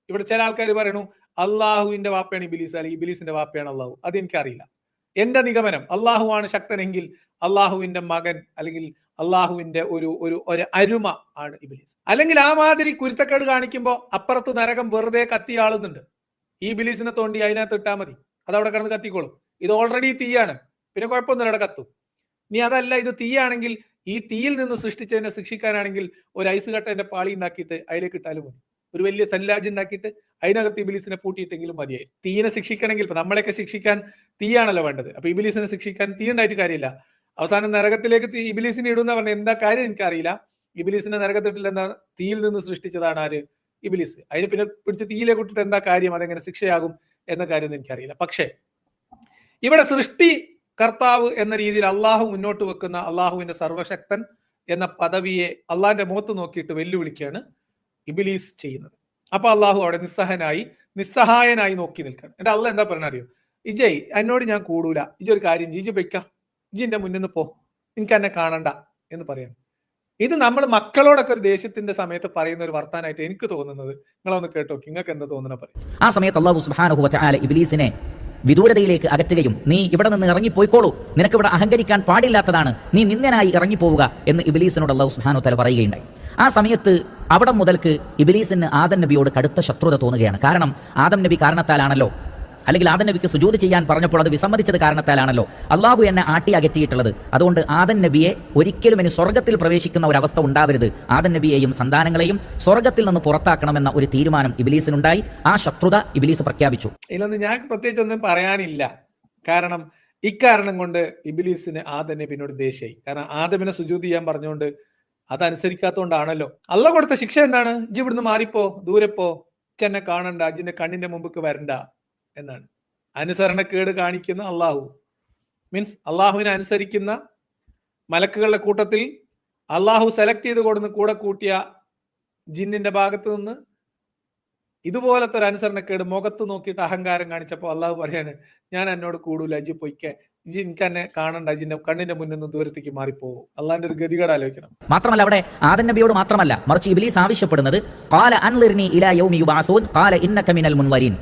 ഇവിടെ ചില ആൾക്കാർ പറയണു അള്ളാഹുവിന്റെ വാപ്പയാണ് ഇബിലീസ്, അല്ലെങ്കിൽ ഇബിലീസിന്റെ വാപ്പയാണ് അള്ളാഹു. അതെനിക്കറിയില്ല. എന്റെ നിഗമനം, അള്ളാഹു ആണ് ശക്തനെങ്കിൽ അള്ളാഹുവിന്റെ മകൻ അല്ലെങ്കിൽ അള്ളാഹുവിന്റെ ഒരു അരുമ ആണ് ഇബിലീസ്. അല്ലെങ്കിൽ ആ മാതിരി കുരുത്തക്കേട് കാണിക്കുമ്പോൾ അപ്പുറത്ത് നരകം വെറുതെ കത്തിയാളുന്നുണ്ട്. ഈ ഇബിലീസിനെ തോണ്ടി അതിനകത്ത് ഇട്ടാൽ മതി, അതവിടെ കിടന്ന് കത്തിക്കോളും. ഇത് ഓൾറെഡി തീയാണ്, പിന്നെ കുഴപ്പമൊന്നുമില്ല, അവിടെ കത്തും. ഇനി അതല്ല, ഇത് തീയാണെങ്കിൽ ഈ തീയിൽ നിന്ന് സൃഷ്ടിച്ചതിനെ ശിക്ഷിക്കാനാണെങ്കിൽ ഒരു ഐസ് കട്ടന്റെ പാളി ഉണ്ടാക്കിയിട്ട് അതിലേക്ക് ഇട്ടാലും മതി. ഒരു വലിയ തല്ലാജ് ഉണ്ടാക്കിയിട്ട് അതിനകത്ത് ഇബിലീസിനെ പൂട്ടിയിട്ടെങ്കിലും മതിയായി. തീയിനെ ശിക്ഷിക്കണമെങ്കിൽ ഇപ്പൊ നമ്മളെയൊക്കെ ശിക്ഷിക്കാൻ തീയാണല്ലോ വേണ്ടത്. അപ്പൊ ഇബിലീസിനെ ശിക്ഷിക്കാൻ തീ ഉണ്ടായിട്ട് കാര്യമില്ല. അവസാനം നരകത്തിലേക്ക് ഇബിലീസിനെ ഇടുന്ന പറഞ്ഞ എന്താ കാര്യം എനിക്കറിയില്ല. ഇബിലീസിനെ നരകത്തിട്ടില്ല, എന്താ തീയിൽ നിന്ന് സൃഷ്ടിച്ചതാണ് ആര്? ഇബിലീസ്. അതിന് പിന്നെ പിടിച്ച് തീയിലേക്ക് ഇട്ടിട്ട് എന്താ കാര്യം, അതെങ്ങനെ ശിക്ഷയാകും എന്ന കാര്യം എനിക്കറിയില്ല. പക്ഷേ ഇവിടെ സൃഷ്ടി കർത്താവ് എന്ന രീതിയിൽ അള്ളാഹു മുന്നോട്ട് വെക്കുന്ന അള്ളാഹുവിന്റെ സർവശക്തൻ എന്ന പദവിയെ അള്ളാഹിന്റെ മുഖത്ത് നോക്കിയിട്ട് വെല്ലുവിളിക്കുകയാണ് ഇബിലീസ് ചെയ്യുന്നത്. അപ്പൊ അള്ളാഹു അവിടെ നിസ്സഹായനായി നോക്കി നിൽക്കണം. എന്നിട്ട് അള്ളാഹ് എന്താ പറഞ്ഞ അറിയോ? ഇജയ് എന്നോട് ഞാൻ കൂടൂല, ഇജൊരു കാര്യം ഇജ് പൊയ്ക്ക, ഇജിന്റെ മുന്നിൽ നിന്ന് പോ, എനിക്ക് എന്നെ കാണണ്ട എന്ന് പറയണം. ഇത് നമ്മൾ മക്കളോടൊക്കെ ഒരു ദേഷ്യത്തിന്റെ സമയത്ത് പറയുന്ന ഒരു വർത്താനായിട്ട് എനിക്ക് തോന്നുന്നത്. നിങ്ങളൊന്ന് കേട്ടോ, നിങ്ങൾക്ക് എന്താ തോന്നുന്ന പറയും. ആ സമയത്ത് അല്ലാഹു സുബ്ഹാനഹു വ തആല ഇബ്ലീസിനെ വിദൂരതയിലേക്ക് അകറ്റുകയും നീ ഇവിടെ നിന്ന് ഇറങ്ങിപ്പോയിക്കോളൂ, നിനക്കിവിടെ അഹങ്കരിക്കാൻ പാടില്ലാത്തതാണ്, നീ നിന്ദനായി ഇറങ്ങിപ്പോവുക എന്ന് ഇബ്ലീസിനോട് അല്ലാഹു സുബ്ഹാനഹു വ തആല പറയുകയുണ്ടായി. ആ സമയത്ത് അവിടെ മുതൽക്ക് ഇബ്ലീസിന് ആദം നബിയോട് കടുത്ത ശത്രുത തോന്നുകയാണ്. കാരണം ആദം നബി കാരണത്താലാണല്ലോ, അല്ലെങ്കിൽ ആദം നബിക്ക് സുജൂദ് ചെയ്യാൻ പറഞ്ഞപ്പോൾ അത് വിസമ്മതിച്ചത് കാരണത്താലാണല്ലോ അള്ളാഹു എന്നെ ആട്ടി അകറ്റിയിട്ടുള്ളത്. അതുകൊണ്ട് ആദം നബിയെ ഒരിക്കലും ഇനി സ്വർഗ്ഗത്തിൽ പ്രവേശിക്കുന്ന ഒരു അവസ്ഥ ഉണ്ടാവരുത്, ആദം നബിയെയും സന്താനങ്ങളെയും സ്വർഗ്ഗത്തിൽ നിന്ന് പുറത്താക്കണമെന്ന ഒരു തീരുമാനം ഇബ്ലീസിനുണ്ടായി. ആ ശത്രുത ഇബ്ലീസ് പ്രഖ്യാപിച്ചു. ഇതിലൊന്നും ഞാൻ പ്രത്യേകിച്ച് ഒന്നും പറയാനില്ല. കാരണം ഇക്കാരണം കൊണ്ട് ഇബ്ലീസിന് ആദം നബിയോട് ദേഷ്യായി. കാരണം ആദമിനെ സുജൂദ് ചെയ്യാൻ പറഞ്ഞുകൊണ്ട് അതനുസരിക്കാത്തതുകൊണ്ടാണല്ലോ. അള്ളാഹ് കൊടുത്ത ശിക്ഷ എന്താണ്? ഇജ്ജ് ഇവിടുന്ന് മാറിപ്പോ, ദൂരെ പോ, എന്നെ കാണണ്ട, അജിന്റെ കണ്ണിന്റെ മുമ്പ് വരണ്ട എന്നാണ്. അനുസരണക്കേട് കാണിക്കുന്ന അള്ളാഹു മീൻസ് അള്ളാഹുവിനെ അനുസരിക്കുന്ന മലക്കുകളുടെ കൂട്ടത്തിൽ അള്ളാഹു സെലക്ട് ചെയ്ത് കൊടുന്ന് കൂടെ കൂട്ടിയ ജിന്നിന്റെ ഭാഗത്ത് നിന്ന് ഇതുപോലത്തെ ഒരു അനുസരണക്കേട് മുഖത്ത് നോക്കിയിട്ട് അഹങ്കാരം കാണിച്ചപ്പോൾ അള്ളാഹു പറയാണ്, ഞാൻ എന്നോട് കൂടൂല, അജി പൊയ്ക്കെ, ഇജി എനിക്ക് എന്നെ കാണണ്ട, അജിന്റെ കണ്ണിന്റെ മുന്നിൽ നിന്ന് ദൂരത്തേക്ക് മാറിപ്പോകും. അള്ളാഹിന്റെ ഒരു ഗതികേട് ആലോചിക്കണം. മാത്രമല്ല അവിടെ ആദം നബിയോട് മാത്രമല്ല, മറിച്ച് ഇബ്ലീസ് ആവശ്യപ്പെടുന്നത് ഖാല അൻളിർനി ഇലാ യൗമി യുബഅസൂൻ ഖാല ഇന്നക മിനൽ മുൻവരീൻ,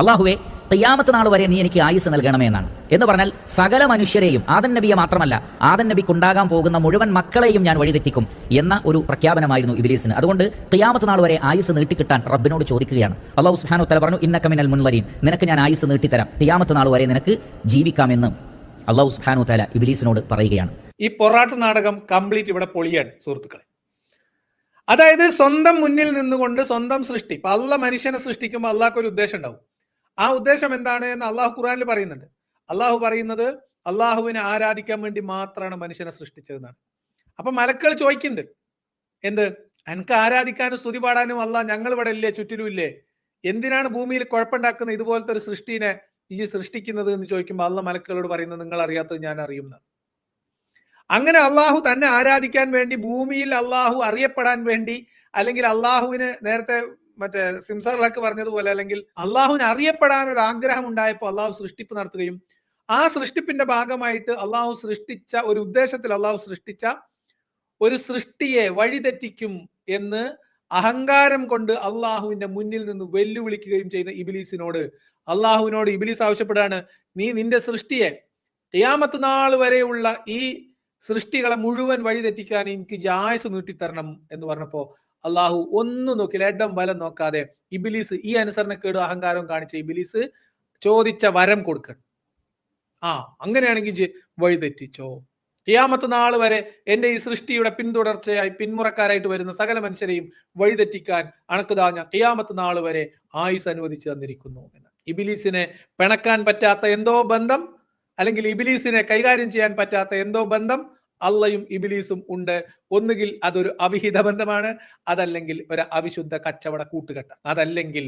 അള്ളാഹുവെ ഖിയാമത്ത് നാൾ വരെ നീ എനിക്ക് ആയുസ് നൽകണമേ എന്നാണ്. എന്ന് പറഞ്ഞാൽ സകല മനുഷ്യരെയും, ആദം നബിയെ മാത്രമല്ല ആദം നബിക്കുണ്ടാകാൻ പോകുന്ന മുഴുവൻ മക്കളെയും ഞാൻ വഴിതെറ്റിക്കും എന്ന ഒരു പ്രഖ്യാപനമായിരുന്നു ഇബ്ലീസിന്. അതുകൊണ്ട് ഖിയാമത്ത് നാൾ വരെ ആയുസ് നീട്ടിക്കിട്ടാൻ റബ്ബിനോട് ചോദിക്കുകയാണ്. അല്ലാഹു സുബ്ഹാനഹു വ തആല പറഞ്ഞു, ഇന്നക മിനൽ മുൻവരീൻ, നിനക്ക് ഞാൻ ആയുസ് നീട്ടിത്തരാം, ഖിയാമത്ത് നാൾ വരെ നിനക്ക് ജീവിക്കാമെന്ന് അല്ലാഹു സുബ്ഹാനഹു വ തആല ഇബ്ലീസിനോട് പറയുകയാണ്. ഈ പൊറാട്ട് നാടകം കംപ്ലീറ്റ് ഇവിടെ പൊളിയാണ് സുഹൃത്തുക്കളെ. അതായത് സ്വന്തം മുന്നിൽ നിന്നുകൊണ്ട് സ്വന്തം സൃഷ്ടി. ഇപ്പൊ അള്ളാഹ് മനുഷ്യനെ സൃഷ്ടിക്കുമ്പോൾ അള്ളാഹ്ക്ക് ഒരു ഉദ്ദേശം ഉണ്ടാവും. ആ ഉദ്ദേശം എന്താണ് എന്ന് അള്ളാഹു ഖുർആനിൽ പറയുന്നുണ്ട്. അള്ളാഹു പറയുന്നത് അള്ളാഹുവിനെ ആരാധിക്കാൻ വേണ്ടി മാത്രമാണ് മനുഷ്യനെ സൃഷ്ടിച്ചതെന്നാണ്. അപ്പൊ മലക്കുകൾ ചോദിക്കുന്നുണ്ട്, എന്ത്, എനിക്ക് ആരാധിക്കാനും സ്തുതി പാടാനും അള്ളാഹ് ഞങ്ങൾ ഇവിടെ ഇല്ലേ, ചുറ്റിലും ഇല്ലേ, എന്തിനാണ് ഭൂമിയിൽ കുഴപ്പമുണ്ടാക്കുന്ന ഇതുപോലത്തെ ഒരു സൃഷ്ടിനെ ഈ സൃഷ്ടിക്കുന്നത് എന്ന് ചോദിക്കുമ്പോൾ അള്ളാഹ് മലക്കുകളോട് പറയുന്നത്, നിങ്ങൾ അറിയാത്തത് ഞാൻ അറിയുന്നതാണ്. അങ്ങനെ അള്ളാഹു തന്നെ ആരാധിക്കാൻ വേണ്ടി, ഭൂമിയിൽ അള്ളാഹു അറിയപ്പെടാൻ വേണ്ടി, അല്ലെങ്കിൽ അള്ളാഹുവിന് നേരത്തെ മറ്റേ സിംസാറിലൊക്കെ പറഞ്ഞതുപോലെ, അല്ലെങ്കിൽ അള്ളാഹുവിന് അറിയപ്പെടാൻ ഒരു ആഗ്രഹം ഉണ്ടായപ്പോൾ അള്ളാഹു സൃഷ്ടിപ്പ് നടത്തുകയും ആ സൃഷ്ടിപ്പിന്റെ ഭാഗമായിട്ട് അള്ളാഹു സൃഷ്ടിച്ച ഒരു ഉദ്ദേശത്തിൽ അള്ളാഹു സൃഷ്ടിച്ച ഒരു സൃഷ്ടിയെ വഴിതെറ്റിക്കും എന്ന് അഹങ്കാരം കൊണ്ട് അള്ളാഹുവിന്റെ മുന്നിൽ നിന്ന് വെല്ലുവിളിക്കുകയും ചെയ്യുന്ന ഇബ്ലീസിനോട് അള്ളാഹുവിനോട് ഇബ്ലീസ് ആവശ്യപ്പെടുകയാണ്, നീ നിന്റെ സൃഷ്ടിയെ ഖിയാമത്ത് നാൾ വരെയുള്ള ഈ സൃഷ്ടികളെ മുഴുവൻ വഴിതെറ്റിക്കാൻ എനിക്ക് ആയുസ് നീട്ടിത്തരണം എന്ന് പറഞ്ഞപ്പോ അള്ളാഹു ഒന്നും നോക്കില്ല, ഇടം വലം നോക്കാതെ ഇബ്ലീസ്, ഈ അനുസരണക്കേടും അഹങ്കാരവും കാണിച്ച ഇബ്ലീസ് ചോദിച്ച വരം കൊടുക്കണം. അങ്ങനെയാണെങ്കിൽ വഴിതെറ്റിച്ചോ, ഖിയാമത്ത് നാൾ വരെ എന്റെ ഈ സൃഷ്ടിയുടെ പിന്തുടർച്ചയായി പിന്മുറക്കാരായിട്ട് വരുന്ന സകല മനുഷ്യരെയും വഴിതെറ്റിക്കാൻ അണക്കുതാ ഞാൻ ഖിയാമത്ത് നാൾ വരെ ആയുസ് അനുവദിച്ചു തന്നിരിക്കുന്നു എന്ന്. ഇബ്ലീസിനെ പിണക്കാൻ പറ്റാത്ത എന്തോ ബന്ധം, അല്ലെങ്കിൽ ഇബ്ലീസിനെ കൈകാര്യം ചെയ്യാൻ പറ്റാത്ത എന്തോ ബന്ധം അള്ളയും ഇബ്ലീസും ഉണ്ട്. ഒന്നുകിൽ അതൊരു അവിഹിത ബന്ധമാണ്, അതല്ലെങ്കിൽ ഒരു അവിശുദ്ധ കച്ചവട കൂട്ടുകെട്ട, അതല്ലെങ്കിൽ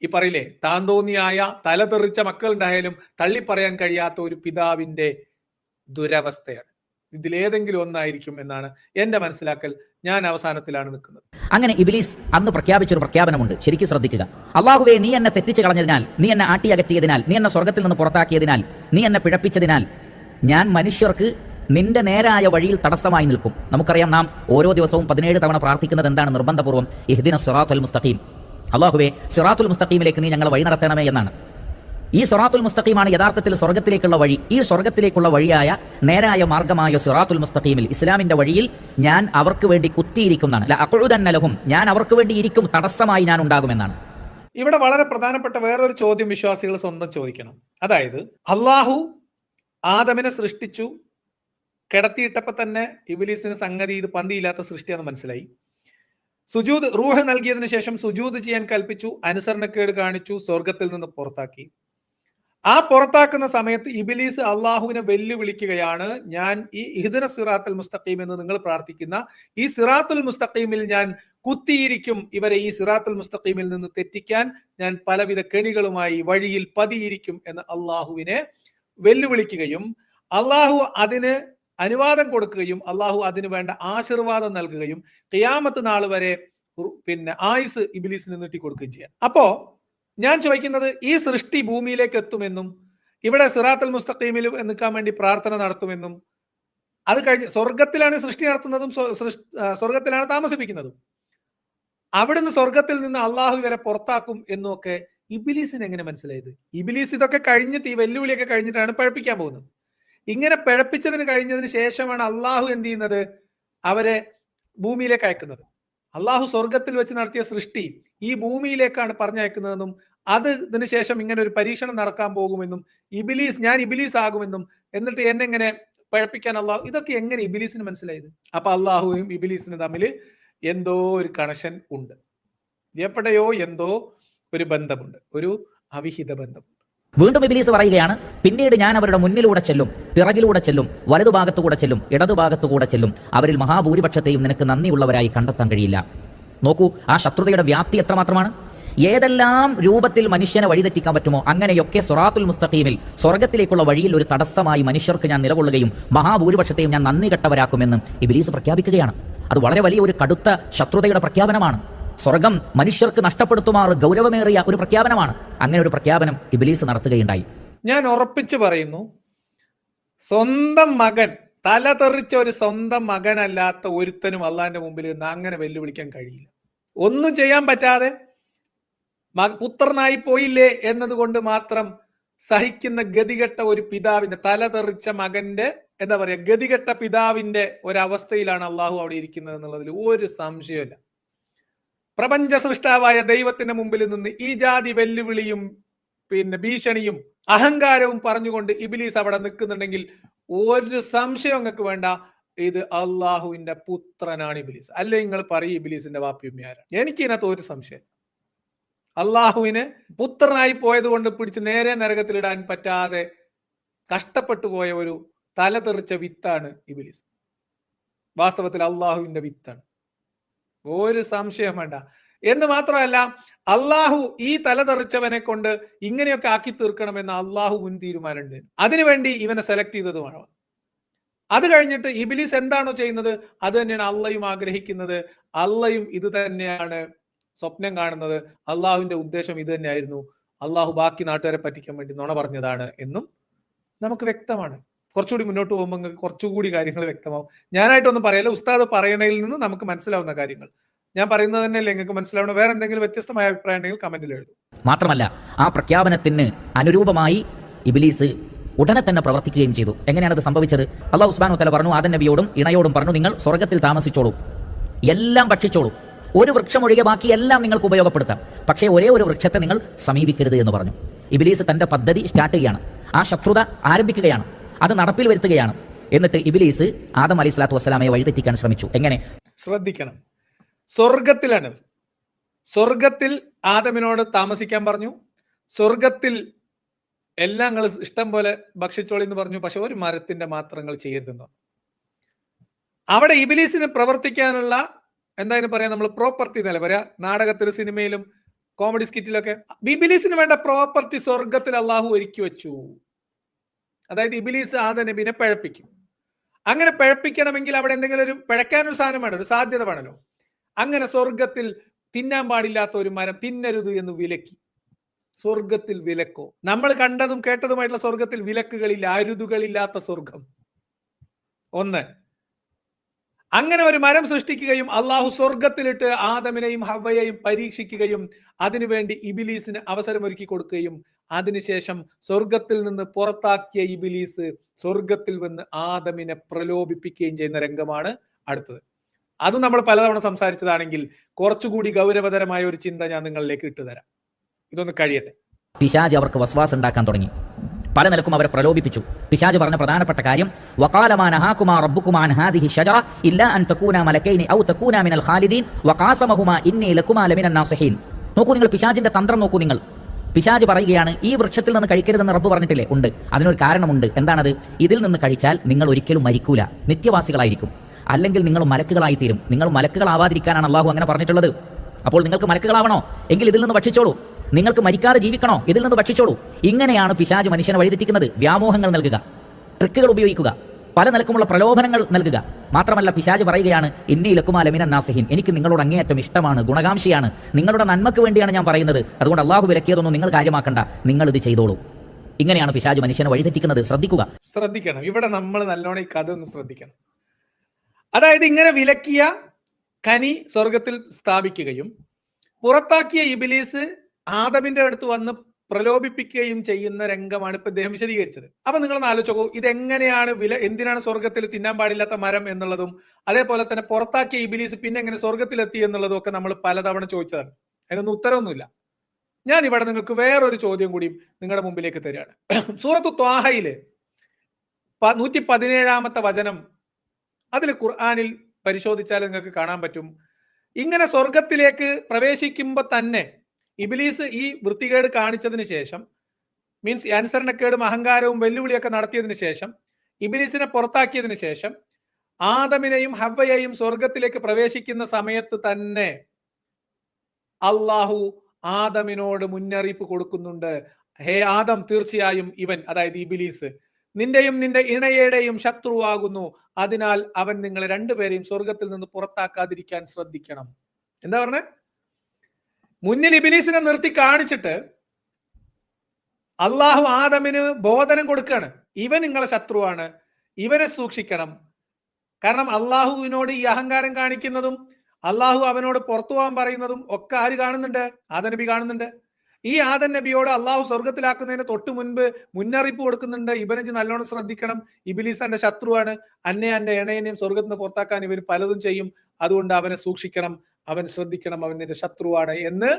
ഈ പറയില്ലേ താന്തോന്നിയായ തലതെറിച്ച മക്കളുണ്ടായാലും തള്ളിപ്പറയാൻ കഴിയാത്ത ഒരു പിതാവിന്റെ ദുരവസ്ഥയാണ്. ഇതിലേതെങ്കിലും ഒന്നായിരിക്കും എന്നാണ് എന്റെ മനസ്സിലാക്കൽ. ഞാൻ അവസാനത്തിലാണ് നിൽക്കുന്നത്. അങ്ങനെ ഇബ്ലീസ് അന്ന് പ്രഖ്യാപിച്ചൊരു പ്രഖ്യാപനമുണ്ട്, ശരിക്കും ശ്രദ്ധിക്കുക. അള്ളാഹുവേ, നീ എന്നെ തെറ്റിച്ച് കളഞ്ഞതിനാൽ, നീ എന്നെ ആട്ടി അകറ്റിയതിനാൽ, നീ എന്നെ സ്വർഗ്ഗത്തിൽ നിന്ന് പുറത്താക്കിയതിനാൽ, നീ എന്നെ പിഴപ്പിച്ചതിനാൽ ഞാൻ മനുഷ്യർക്ക് നിന്റെ നേരായ വഴിയിൽ തടസ്സമായി നിൽക്കും. നമുക്കറിയാം, നാം ഓരോ ദിവസവും 17 തവണ പ്രാർത്ഥിക്കുന്നത് എന്താണ്? നിർബന്ധപൂർവ്വം ഇഹ്ദിന സിറാത്തൽ മുസ്തഖീം, അല്ലാഹുവേ സിറാത്തുൽ മുസ്തഖീമിലേക്ക് നീ ഞങ്ങളെ വഴി നടത്തണമേ എന്നാണ്. ഈ സിറാത്തുൽ മുസ്തഖീമാണ് യഥാർത്ഥത്തിൽ സ്വർഗ്ഗത്തിലേക്കുള്ള വഴി. ഈ സ്വർഗ്ഗത്തിലേക്കുള്ള വഴിയായ നേരായ മാർഗ്ഗമായ സിറാത്തുൽ മുസ്തഖീമിൽ, ഇസ്ലാമിന്റെ വഴിയിൽ ഞാൻ അവർക്ക് വേണ്ടി കുത്തിയിരിക്കുന്നതാണ്. ലഅഖുദന്ന ലഹും, ഞാൻ അവർക്ക് വേണ്ടി ഇരിക്കും, തടസ്സമായി ഞാൻ ഉണ്ടാകുമെന്നാണ്. ഇവിടെ വളരെ പ്രധാനപ്പെട്ട വേറൊരു ചോദ്യം വിശ്വാസികൾ സ്വന്തം ചോദിക്കണം. അതായത് അള്ളാഹു ആദമിനെ സൃഷ്ടിച്ചു, കിടത്തിയിട്ടപ്പോ തന്നെ ഇബ്ലീസിന് സംഗതി ഇത് പന്തിയില്ലാത്ത സൃഷ്ടിയാണെന്ന് മനസ്സിലായി. സുജൂദ് റൂഹ് നൽകിയതിനു ശേഷം സുജൂദ് ചെയ്യാൻ കൽപ്പിച്ചു, അനുസരണക്കേട് കാണിച്ചു, സ്വർഗത്തിൽ നിന്ന് പുറത്താക്കി. ആ പുറത്താക്കുന്ന സമയത്ത് ഇബ്ലീസ് അള്ളാഹുവിനെ വെല്ലുവിളിക്കുകയാണ്, ഞാൻ ഈ ഇഹ്ദിന സിറാത്തുൽ മുസ്തഖീം എന്ന് നിങ്ങൾ പ്രാർത്ഥിക്കുന്ന ഈ സിറാത്തുൽ മുസ്തഖീമിൽ ഞാൻ കുത്തിയിരിക്കും, ഇവരെ ഈ സിറാത്തുൽ മുസ്തഖീമിൽ നിന്ന് തെറ്റിക്കാൻ ഞാൻ പലവിധ കെണികളുമായി വഴിയിൽ പതിയിരിക്കും എന്ന് അള്ളാഹുവിനെ വെല്ലുവിളിക്കുകയും അള്ളാഹു അതിന് അനുവാദം കൊടുക്കുകയും അള്ളാഹു അതിന് വേണ്ട ആശീർവാദം നൽകുകയും ഖിയാമത്ത് നാൾ വരെ ആയുസ് ഇബ്ലീസിന് നീട്ടിക്കൊടുക്കുകയും ചെയ്യാം. അപ്പോ ഞാൻ ചോദിക്കുന്നത്, ഈ സൃഷ്ടി ഭൂമിയിലേക്ക് എത്തുമെന്നും ഇവിടെ സിറാത്തുൽ മുസ്തഖീമിൽ നിൽക്കാൻ വേണ്ടി പ്രാർത്ഥന നടത്തുമെന്നും അത് കഴിഞ്ഞ് സ്വർഗത്തിലാണ് സൃഷ്ടി നടത്തുന്നതും സ്വർഗത്തിലാണ് താമസിപ്പിക്കുന്നതും, അവിടുന്ന് സ്വർഗത്തിൽ നിന്ന് അള്ളാഹു വരെ പുറത്താക്കും എന്നൊക്കെ ഇബ്ലീസിന് എങ്ങനെ മനസ്സിലായത്? ഇബ്ലീസ് ഇതൊക്കെ കഴിഞ്ഞിട്ട്, ഈ വെല്ലുവിളിയൊക്കെ കഴിഞ്ഞിട്ടാണ് പഴപ്പിക്കാൻ പോകുന്നത്. ഇങ്ങനെ പിഴപ്പിച്ചതിന് കഴിഞ്ഞതിന് ശേഷമാണ് അള്ളാഹു എന്ത് ചെയ്യുന്നത്? അവരെ ഭൂമിയിലേക്ക് അയക്കുന്നത്. അള്ളാഹു സ്വർഗത്തിൽ വെച്ച് നടത്തിയ സൃഷ്ടി ഈ ഭൂമിയിലേക്കാണ് പറഞ്ഞയക്കുന്നതെന്നും ഇതിന് ശേഷം ഇങ്ങനെ ഒരു പരീക്ഷണം നടക്കാൻ പോകുമെന്നും ഞാൻ ഇബ്ലീസ് ആകുമെന്നും എന്നിട്ട് എന്നെങ്ങനെ പഴപ്പിക്കാൻ അള്ളാഹു, ഇതൊക്കെ എങ്ങനെ ഇബ്ലീസിന് മനസ്സിലായത്? അപ്പൊ അള്ളാഹുവും ഇബ്ലീസിനും തമ്മിൽ എന്തോ ഒരു കണക്ഷൻ ഉണ്ട്, എവിടെയോ എന്തോ ഒരു ബന്ധമുണ്ട്, ഒരു അവിഹിത ബന്ധമുണ്ട്. വീണ്ടും ഇബ്ലീസ് പറയുകയാണ്, പിന്നീട് ഞാൻ അവരുടെ മുന്നിലൂടെ ചെല്ലും, പിറകിലൂടെ ചെല്ലും, വലതുഭാഗത്തുകൂടെ ചെല്ലും, ഇടതുഭാഗത്തുകൂടെ ചെല്ലും, അവരിൽ മഹാഭൂരിപക്ഷത്തെയും നിനക്ക് നന്ദിയുള്ളവരായി കണ്ടെത്താൻ കഴിയില്ല. നോക്കൂ ആ ശത്രുതയുടെ വ്യാപ്തി എത്രമാത്രമാണ്. ഏതെല്ലാം രൂപത്തിൽ മനുഷ്യനെ വഴിതെറ്റിക്കാൻ പറ്റുമോ അങ്ങനെയൊക്കെ സിറാത്തുൽ മുസ്തഖീമിൽ, സ്വർഗത്തിലേക്കുള്ള വഴിയിൽ ഒരു തടസ്സമായി മനുഷ്യർക്ക് ഞാൻ നിലകൊള്ളുകയും മഹാഭൂരിപക്ഷത്തെയും ഞാൻ നന്ദി കെട്ടവരാക്കുമെന്നും ഇബ്ലീസ് പ്രഖ്യാപിക്കുകയാണ്. അത് വളരെ വലിയ ഒരു കടുത്ത ശത്രുതയുടെ പ്രഖ്യാപനമാണ്. സ്വർഗം മനുഷ്യർക്ക് നഷ്ടപ്പെടുത്തുമാറ് ഗൗരവമേറിയ ഒരു പ്രഖ്യാപനമാണ്. അങ്ങനെ ഒരു പ്രഖ്യാപനം ഇബ്ലീസ് നടത്തുകയുണ്ടായി. ഞാൻ ഉറപ്പിച്ചു പറയുന്നു, സ്വന്തം മകൻ, തലതെറിച്ച ഒരു സ്വന്തം മകനല്ലാത്ത ഒരുത്തനും അള്ളാഹിന്റെ മുമ്പിൽ നിന്ന് അങ്ങനെ വെല്ലുവിളിക്കാൻ കഴിയില്ല. ഒന്നും ചെയ്യാൻ പറ്റാതെ പുത്രനായി പോയില്ലേ എന്നതുകൊണ്ട് മാത്രം സഹിക്കുന്ന ഗതികെട്ട ഒരു പിതാവിന്റെ, തലതെറിച്ച മകന്റെ എന്താ പറയാ, ഗതികെട്ട പിതാവിന്റെ ഒരവസ്ഥയിലാണ് അള്ളാഹു അവിടെ ഇരിക്കുന്നത് എന്നുള്ളതിൽ ഒരു സംശയമില്ല. പ്രപഞ്ച സൃഷ്ടാവായ ദൈവത്തിന്റെ മുമ്പിൽ നിന്ന് ഈ ജാതി വെല്ലുവിളിയും ഭീഷണിയും അഹങ്കാരവും പറഞ്ഞുകൊണ്ട് ഇബ്ലീസ് അവിടെ നിൽക്കുന്നുണ്ടെങ്കിൽ ഒരു സംശയം നിങ്ങൾക്ക് വേണ്ട, ഇത് അള്ളാഹുവിന്റെ പുത്രനാണ് ഇബ്ലീസ്. അല്ലെ നിങ്ങൾ പറയും ഇബ്ലീസിന്റെ വാപ്പിയുമ്മയാരാണ്? എനിക്ക് ഇതിനകത്ത് ഒരു സംശയം. അള്ളാഹുവിന് പുത്രനായി പോയത് കൊണ്ട് പിടിച്ച് നേരെ നരകത്തിലിടാൻ പറ്റാതെ കഷ്ടപ്പെട്ടു പോയ ഒരു തലതെറിച്ച വിത്താണ് ഇബ്ലീസ്. വാസ്തവത്തിൽ അള്ളാഹുവിന്റെ വിത്താണ്, ഒരു സംശയം വേണ്ട. എന്ന് മാത്രമല്ല, അള്ളാഹു ഈ തലതെറിച്ചവനെ കൊണ്ട് ഇങ്ങനെയൊക്കെ ആക്കി തീർക്കണമെന്ന് അള്ളാഹു മുൻ തീരുമാനമുണ്ട്. അതിനുവേണ്ടി ഇവനെ സെലക്ട് ചെയ്തതുമാണ്. അത് കഴിഞ്ഞിട്ട് ഇബ്ലീസ് എന്താണോ ചെയ്യുന്നത് അത് തന്നെയാണ് അള്ളയും ആഗ്രഹിക്കുന്നത്. അള്ളയും ഇത് തന്നെയാണ് സ്വപ്നം കാണുന്നത്. അള്ളാഹുവിന്റെ ഉദ്ദേശം ഇത് തന്നെയായിരുന്നു. അള്ളാഹു ബാക്കി നാട്ടുകാരെ പറ്റിക്കാൻ വേണ്ടി നുണ പറഞ്ഞതാണ് എന്നും നമുക്ക് വ്യക്തമാണ്. കുറച്ചുകൂടി മുന്നോട്ട് പോകുമ്പോൾ നിങ്ങൾക്ക് കുറച്ചുകൂടി കാര്യങ്ങൾ വ്യക്തമാവും. ഞാനായിട്ടൊന്നും പറയല്ല, ഉസ്താദ് പറയണതിൽ നിന്ന് നമുക്ക് മനസ്സിലാവുന്ന കാര്യങ്ങൾ ഞാൻ പറയുന്നത് തന്നെയല്ലേ നിങ്ങൾക്ക് മനസ്സിലാവണം. വേറെ എന്തെങ്കിലും വ്യത്യസ്തമായ അഭിപ്രായം ഉണ്ടെങ്കിൽ കമന്റിൽ എഴുതും. മാത്രമല്ല ആ പ്രഖ്യാപനത്തിന് അനുരൂപമായി ഇബ്ലീസ് ഉടനെ തന്നെ പ്രവർത്തിക്കുകയും ചെയ്തു. എങ്ങനെയാണത് സംഭവിച്ചത്? അല്ലാഹു സുബ്ഹാനഹു വ തആല പറഞ്ഞു, ആദം നബിയോടും ഇണയോടും പറഞ്ഞു, നിങ്ങൾ സ്വർഗ്ഗത്തിൽ താമസിച്ചോളൂ, എല്ലാം ഭക്ഷിച്ചോളൂ, ഒരു വൃക്ഷം ഒഴികെ ബാക്കി എല്ലാം നിങ്ങൾക്ക് ഉപയോഗപ്പെടുത്താം, പക്ഷേ ഒരേ ഒരു വൃക്ഷത്തെ നിങ്ങൾ സമീപിക്കരുത് എന്ന് പറഞ്ഞു. ഇബ്ലീസ് തന്റെ പദ്ധതി സ്റ്റാർട്ട് ചെയ്യുകയാണ്, ആ ശത്രുത ആരംഭിക്കുകയാണ്, അത് നടപ്പിൽ വരുത്തുകയാണ്. എന്നിട്ട് ഇബ്ലീസ് ആദം അലൈഹിസ്സലാത്തു വസ്സലാമയെ വഴിതെറ്റിക്കാൻ ശ്രമിച്ചു. എങ്ങനെ? ശ്രദ്ധിക്കണം, സ്വർഗത്തിലാണ്. സ്വർഗത്തിൽ ആദമിനോട് താമസിക്കാൻ പറഞ്ഞു, സ്വർഗത്തിൽ എല്ലാം നിങ്ങൾ ഇഷ്ടം പോലെ ഭക്ഷിച്ചോളി എന്ന് പറഞ്ഞു. പക്ഷെ ഒരു മരത്തിന്റെ മാത്രങ്ങൾ ചെയ്യരുതെന്ന്. അവിടെ ഇബ്ലീസിന് പ്രവർത്തിക്കാനുള്ള എന്തായാലും പറയാം, നമ്മൾ പ്രോപ്പർട്ടി എന്നല്ല പറയാ, നാടകത്തിലും സിനിമയിലും കോമഡി സ്കിറ്റിലൊക്കെ ഇബ്ലീസിന് വേണ്ട പ്രോപ്പർട്ടി സ്വർഗത്തിൽ അള്ളാഹു ഒരുക്കി വെച്ചു. അതായത് ഇബ്ലീസ് ആദം നബിനെ പിഴപ്പിക്കും. അങ്ങനെ പിഴപ്പിക്കണമെങ്കിൽ അവിടെ എന്തെങ്കിലും ഒരു പിഴക്കാനൊരു സാധനം വേണം, ഒരു സാധ്യത വേണമല്ലോ. അങ്ങനെ സ്വർഗത്തിൽ തിന്നാൻ പാടില്ലാത്ത ഒരു മരം തിന്നരുത് എന്ന് വിലക്കി. സ്വർഗത്തിൽ വിലക്കോ? നമ്മൾ കണ്ടതും കേട്ടതുമായിട്ടുള്ള സ്വർഗത്തിൽ വിലക്കുകളില്ല, അരുതുകളില്ലാത്ത സ്വർഗം. ഒന്ന്. അങ്ങനെ ഒരു മരം സൃഷ്ടിക്കുകയും അള്ളാഹു സ്വർഗത്തിലിട്ട് ആദമിനെയും ഹവ്വയെയും പരീക്ഷിക്കുകയും അതിനുവേണ്ടി ഇബിലീസിന് അവസരമൊരുക്കി കൊടുക്കുകയും അതിനുശേഷം സ്വർഗത്തിൽ നിന്ന് പുറത്താക്കിയ ഇബിലീസ് സ്വർഗത്തിൽ വന്ന് ആദമിനെ പ്രലോഭിപ്പിക്കുകയും ചെയ്യുന്ന രംഗമാണ് അടുത്തത്. അതും നമ്മൾ പലതവണ സംസാരിച്ചതാണെങ്കിൽ കുറച്ചുകൂടി ഗൗരവതരമായ ഒരു ചിന്ത ഞാൻ നിങ്ങളിലേക്ക് ഇട്ടുതരാം. ഇതൊന്ന് കഴിയട്ടെ. പിശാച് അവർക്ക് വസ്വാസ് ഉണ്ടാക്കാൻ തുടങ്ങി. പല നിലക്കും അവരെ പ്രലോഭിപ്പിച്ചു. പിശാച് പറഞ്ഞ പ്രധാനപ്പെട്ട കാര്യം വഖാല മാ നഹാകുമാ റബ്ബുകുമാ അൻ ഹാദിഹി ഷജറ ഇല്ലാ അൻ തകൂനാ മലക്കൈനി ഔ തകൂനാ മിനൽ ഖാലിദീൻ വഖാസമഹുമാ ഇന്നി ലകുമാ ലമിനൻ നാസിഹീൻ. നോക്കൂ നിങ്ങൾ പിശാചിന്റെ തന്ത്രം നോക്കൂ നിങ്ങൾ. പിശാച് പറയുകയാണ് ഈ വൃക്ഷത്തിൽ നിന്ന് കഴിക്കരുതെന്ന് റബ്ബ് പറഞ്ഞിട്ടില്ലേ? ഉണ്ട്. അതിനൊരു കാരണമുണ്ട്. എന്താണത്? ഇതിൽ നിന്ന് കഴിച്ചാൽ നിങ്ങൾ ഒരിക്കലും മരിക്കൂല, നിത്യവാസികളായിരിക്കും. അല്ലെങ്കിൽ നിങ്ങൾ മലക്കുകളായിത്തീരും. നിങ്ങൾ മലക്കുകളാവാതിരിക്കാനാണ് അള്ളാഹു അങ്ങനെ പറഞ്ഞിട്ടുള്ളത്. അപ്പോൾ നിങ്ങൾക്ക് മലക്കുകളാവണോ? എങ്കിൽ ഇതിൽ നിന്ന് ഭക്ഷിച്ചോളൂ. നിങ്ങൾക്ക് മരിക്കാതെ ജീവിക്കണോ? ഇതിൽ നിന്ന് ഭക്ഷിച്ചോളൂ. ഇങ്ങനെയാണ് പിശാച് മനുഷ്യനെ വഴിതെറ്റിക്കുന്നത്. വ്യാമോഹങ്ങൾ നൽകുക, ട്രിക്കുകൾ ഉപയോഗിക്കുക, പല നിലക്കുമുള്ള പ്രലോഭനങ്ങൾ നൽകുക. മാത്രമല്ല പിശാച് പറയുകയാണ് ഇന്നി ലകുമാ ലമിനൻ നാസിഹീൻ, എനിക്ക് നിങ്ങളോട് അങ്ങേയറ്റം ഇഷ്ടമാണ്, ഗുണകാംക്ഷയാണ്, നിങ്ങളുടെ നന്മക്ക് വേണ്ടിയാണ് ഞാൻ പറയുന്നത്. അതുകൊണ്ട് അള്ളാഹു വിലക്കിയതൊന്നും നിങ്ങൾ കാര്യമാക്കണ്ട, നിങ്ങൾ ഇത് ചെയ്തോളൂ. ഇങ്ങനെയാണ് പിശാച് മനുഷ്യനെ വഴിതെറ്റിക്കുന്നത്. ശ്രദ്ധിക്കണം. ഇവിടെ നമ്മൾ നല്ലോണം ഈ കഥ ഒന്ന് ശ്രദ്ധിക്കണം. അതായത് ഇങ്ങനെ വിലക്കിയ കനി സ്വർഗത്തിൽ സ്ഥാപിക്കുകയും പുറത്താക്കിയ ഇബിലീസ് ആദമിന്റെ അടുത്ത് വന്ന് പ്രലോഭിപ്പിക്കുകയും ചെയ്യുന്ന രംഗമാണ് ഇപ്പൊ ഇദ്ദേഹം വിശദീകരിച്ചത്. അപ്പൊ നിങ്ങളൊന്ന് ആലോചിച്ചോക്കൂ, ഇതെങ്ങനെയാണ് എന്തിനാണ് സ്വർഗത്തിൽ തിന്നാൻ പാടില്ലാത്ത മരം എന്നുള്ളതും അതേപോലെ തന്നെ പുറത്താക്കിയ ഇബിലീസ് പിന്നെ എങ്ങനെ സ്വർഗത്തിലെത്തി എന്നുള്ളതും ഒക്കെ നമ്മൾ പലതവണ ചോദിച്ചതാണ്. അതിനൊന്നും ഉത്തരവൊന്നുമില്ല. ഞാൻ ഇവിടെ നിങ്ങൾക്ക് വേറൊരു ചോദ്യം കൂടി നിങ്ങളുടെ മുമ്പിലേക്ക് തരികയാണ്. സൂറത്തു ത്വാഹയില് 117 വചനം, അതിൽ ഖുർആനിൽ പരിശോധിച്ചാൽ നിങ്ങൾക്ക് കാണാൻ പറ്റും, ഇങ്ങനെ സ്വർഗത്തിലേക്ക് പ്രവേശിക്കുമ്പോൾ തന്നെ ഇബിലീസ് ഈ വൃത്തികേട് കാണിച്ചതിന് ശേഷം, മീൻസ് അനുസരണക്കേടും അഹങ്കാരവും വെല്ലുവിളിയൊക്കെ നടത്തിയതിനു ശേഷം, ഇബിലീസിനെ പുറത്താക്കിയതിനു ശേഷം ആദമിനെയും ഹവ്വയെയും സ്വർഗത്തിലേക്ക് പ്രവേശിക്കുന്ന സമയത്ത് തന്നെ അള്ളാഹു ആദമിനോട് മുന്നറിയിപ്പ് കൊടുക്കുന്നുണ്ട്. ഹേ ആദം, തീർച്ചയായും ഇവൻ, അതായത് ഇബിലീസ്, നിന്റെയും നിന്റെ ഇണയുടെയും ശത്രുവാകുന്നു. അതിനാൽ അവൻ നിങ്ങളെ രണ്ടുപേരെയും സ്വർഗത്തിൽ നിന്ന് പുറത്താക്കാതിരിക്കാൻ ശ്രദ്ധിക്കണം. എന്താ പറഞ്ഞേ? മുന്നിൽ ഇബിലീസിനെ നിർത്തി കാണിച്ചിട്ട് അള്ളാഹു ആദമിന് ബോധനം കൊടുക്കുകയാണ്, ഇവൻ നിങ്ങളെ ശത്രുവാണ്, ഇവനെ സൂക്ഷിക്കണം. കാരണം അള്ളാഹുവിനോട് ഈ അഹങ്കാരം കാണിക്കുന്നതും അള്ളാഹു അവനോട് പുറത്തു പോകാൻ പറയുന്നതും ഒക്കെ ആര് കാണുന്നുണ്ട്? ആദം നബി കാണുന്നുണ്ട്. ഈ ആദം നബിയോട് അള്ളാഹു സ്വർഗത്തിലാക്കുന്നതിന് തൊട്ട് മുൻപ് മുന്നറിയിപ്പ് കൊടുക്കുന്നുണ്ട്, ഇവനെ നല്ലോണം ശ്രദ്ധിക്കണം, ഇബിലീസ് എന്റെ ശത്രുവാണ്, അന്നെ എന്റെ ഇണയനെയും സ്വർഗത്തിൽ നിന്ന് പുറത്താക്കാൻ ഇവർ പലതും ചെയ്യും, അതുകൊണ്ട് അവനെ സൂക്ഷിക്കണം, അവൻ ശ്രദ്ധിക്കണം, അവൻ നിന്റെ ശത്രുവാണ് എന്ന്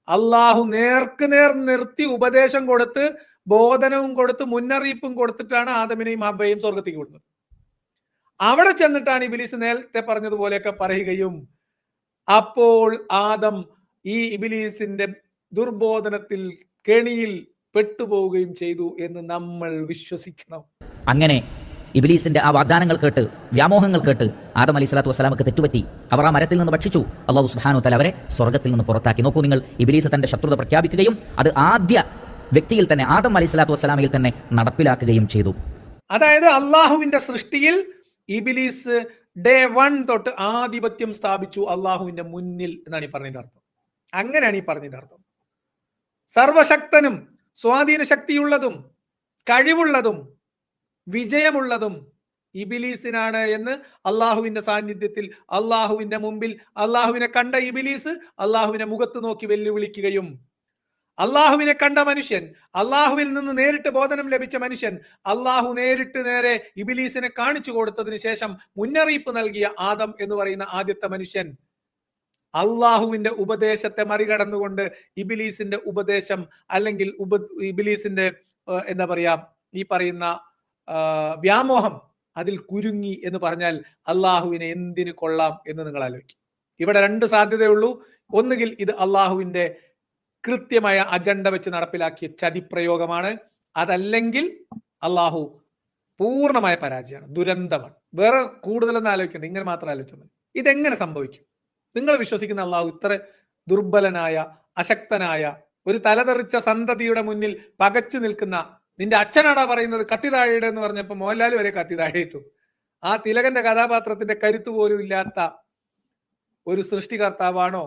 അള്ളാഹു നേർക്ക് നേർ നിർത്തി ഉപദേശം കൊടുത്ത് ബോധനവും കൊടുത്ത് മുന്നറിയിപ്പും കൊടുത്തിട്ടാണ് ആദമിനെയും ഹവ്വയെയും സ്വർഗത്തേക്ക് വിടുന്നത്. അവിടെ ചെന്നിട്ടാണ് ഇബിലീസ് നേരത്തെ പറഞ്ഞതുപോലെയൊക്കെ പറയുകയും അപ്പോൾ ആദം ഈ ഇബിലീസിന്റെ ദുർബോധനത്തിൽ കെണിയിൽ പെട്ടുപോവുകയും ചെയ്തു എന്ന് നമ്മൾ വിശ്വസിക്കണം. അങ്ങനെ ഇബ്ലീസിന്റെ ആ വാഗ്ദാനങ്ങൾ കേട്ട്, വ്യാമോഹങ്ങൾ കേട്ട് ആദം അലൈഹി സ്വലാത്തു വസ്സലാമക്ക് തെറ്റുപറ്റി. അവർ ആ മരത്തിൽ നിന്ന് ഭക്ഷിച്ചു. അല്ലാഹു സുബ്ഹാനഹു വതആല അവരെ സ്വർഗത്തിൽ നിന്ന് പുറത്താക്കി. നോക്കൂ നിങ്ങൾ, ഇബ്ലീസ് തന്റെ ശത്രുത പ്രഖ്യാപിക്കുകയും അത് ആദ്യ വ്യക്തിയിൽ തന്നെ, ആദം അലൈഹി സ്വലാത്തു വസ്സലാമയിൽ തന്നെ നടപ്പിലാക്കുകയും ചെയ്തു. അതായത് അള്ളാഹുവിന്റെ സൃഷ്ടിയിൽ ഇബ്ലീസ് ഡേ 1 തൊട്ട് ആധിപത്യം സ്ഥാപിച്ചു അള്ളാഹുവിന്റെ മുന്നിൽ എന്നാണ് ഈ പറഞ്ഞതിന്റെ അർത്ഥം. അങ്ങനെയാണ് ഈ പറഞ്ഞതിന്റെ അർത്ഥം. സർവശക്തനും സ്വാധീന ശക്തിയുള്ളതും കഴിവുള്ളതും വിജയമുള്ളതും ഇബിലീസിനാണ് എന്ന് അള്ളാഹുവിന്റെ സാന്നിധ്യത്തിൽ, അള്ളാഹുവിന്റെ മുമ്പിൽ അള്ളാഹുവിനെ കണ്ട ഇബിലീസ് അള്ളാഹുവിനെ മുഖത്ത് നോക്കി വെല്ലുവിളിക്കുകയും, അള്ളാഹുവിനെ കണ്ട മനുഷ്യൻ, അള്ളാഹുവിൽ നിന്ന് നേരിട്ട് ബോധനം ലഭിച്ച മനുഷ്യൻ, അള്ളാഹു നേരിട്ട് നേരെ ഇബിലീസിനെ കാണിച്ചു കൊടുത്തതിന് ശേഷം മുന്നറിയിപ്പ് നൽകിയ ആദം എന്ന് പറയുന്ന ആദ്യത്തെ മനുഷ്യൻ അള്ളാഹുവിന്റെ ഉപദേശത്തെ മറികടന്നുകൊണ്ട് ഇബിലീസിന്റെ ഉപദേശം അല്ലെങ്കിൽ ഇബിലീസിന്റെ എന്താ പറയാ ഈ പറയുന്ന വ്യാമോഹം അതിൽ കുരുങ്ങി എന്ന് പറഞ്ഞാൽ അള്ളാഹുവിനെ എന്തിനു കൊള്ളാം എന്ന് നിങ്ങൾ ആലോചിക്കും. ഇവിടെ 2 സാധ്യതയുള്ളൂ. ഒന്നുകിൽ ഇത് അള്ളാഹുവിന്റെ കൃത്യമായ അജണ്ട വെച്ച് നടപ്പിലാക്കിയ ചതിപ്രയോഗമാണ്, അതല്ലെങ്കിൽ അള്ളാഹു പൂർണ്ണമായ പരാജയമാണ്, ദുരന്തമാണ്. വേറെ കൂടുതലൊന്നും ആലോചിക്കണ്ട, ഇങ്ങനെ മാത്രം ആലോചിച്ചാൽ മതി. ഇതെങ്ങനെ സംഭവിക്കും? നിങ്ങൾ വിശ്വസിക്കുന്ന അള്ളാഹു ഇത്ര ദുർബലനായ, അശക്തനായ, ഒരു തലതെറിച്ച സന്തതിയുടെ മുന്നിൽ പകച്ചു നിൽക്കുന്ന, നിന്റെ അച്ഛനാടാ പറയുന്നത് കത്തി താഴെയിട് എന്ന് പറഞ്ഞപ്പോ മോഹൻലാൽ വരെ കത്തി താഴെയിട്ടു. ആ തിലകന്റെ കഥാപാത്രത്തിന്റെ കരുത്ത് പോലും ഇല്ലാത്ത ഒരു സൃഷ്ടികർത്താവാണോ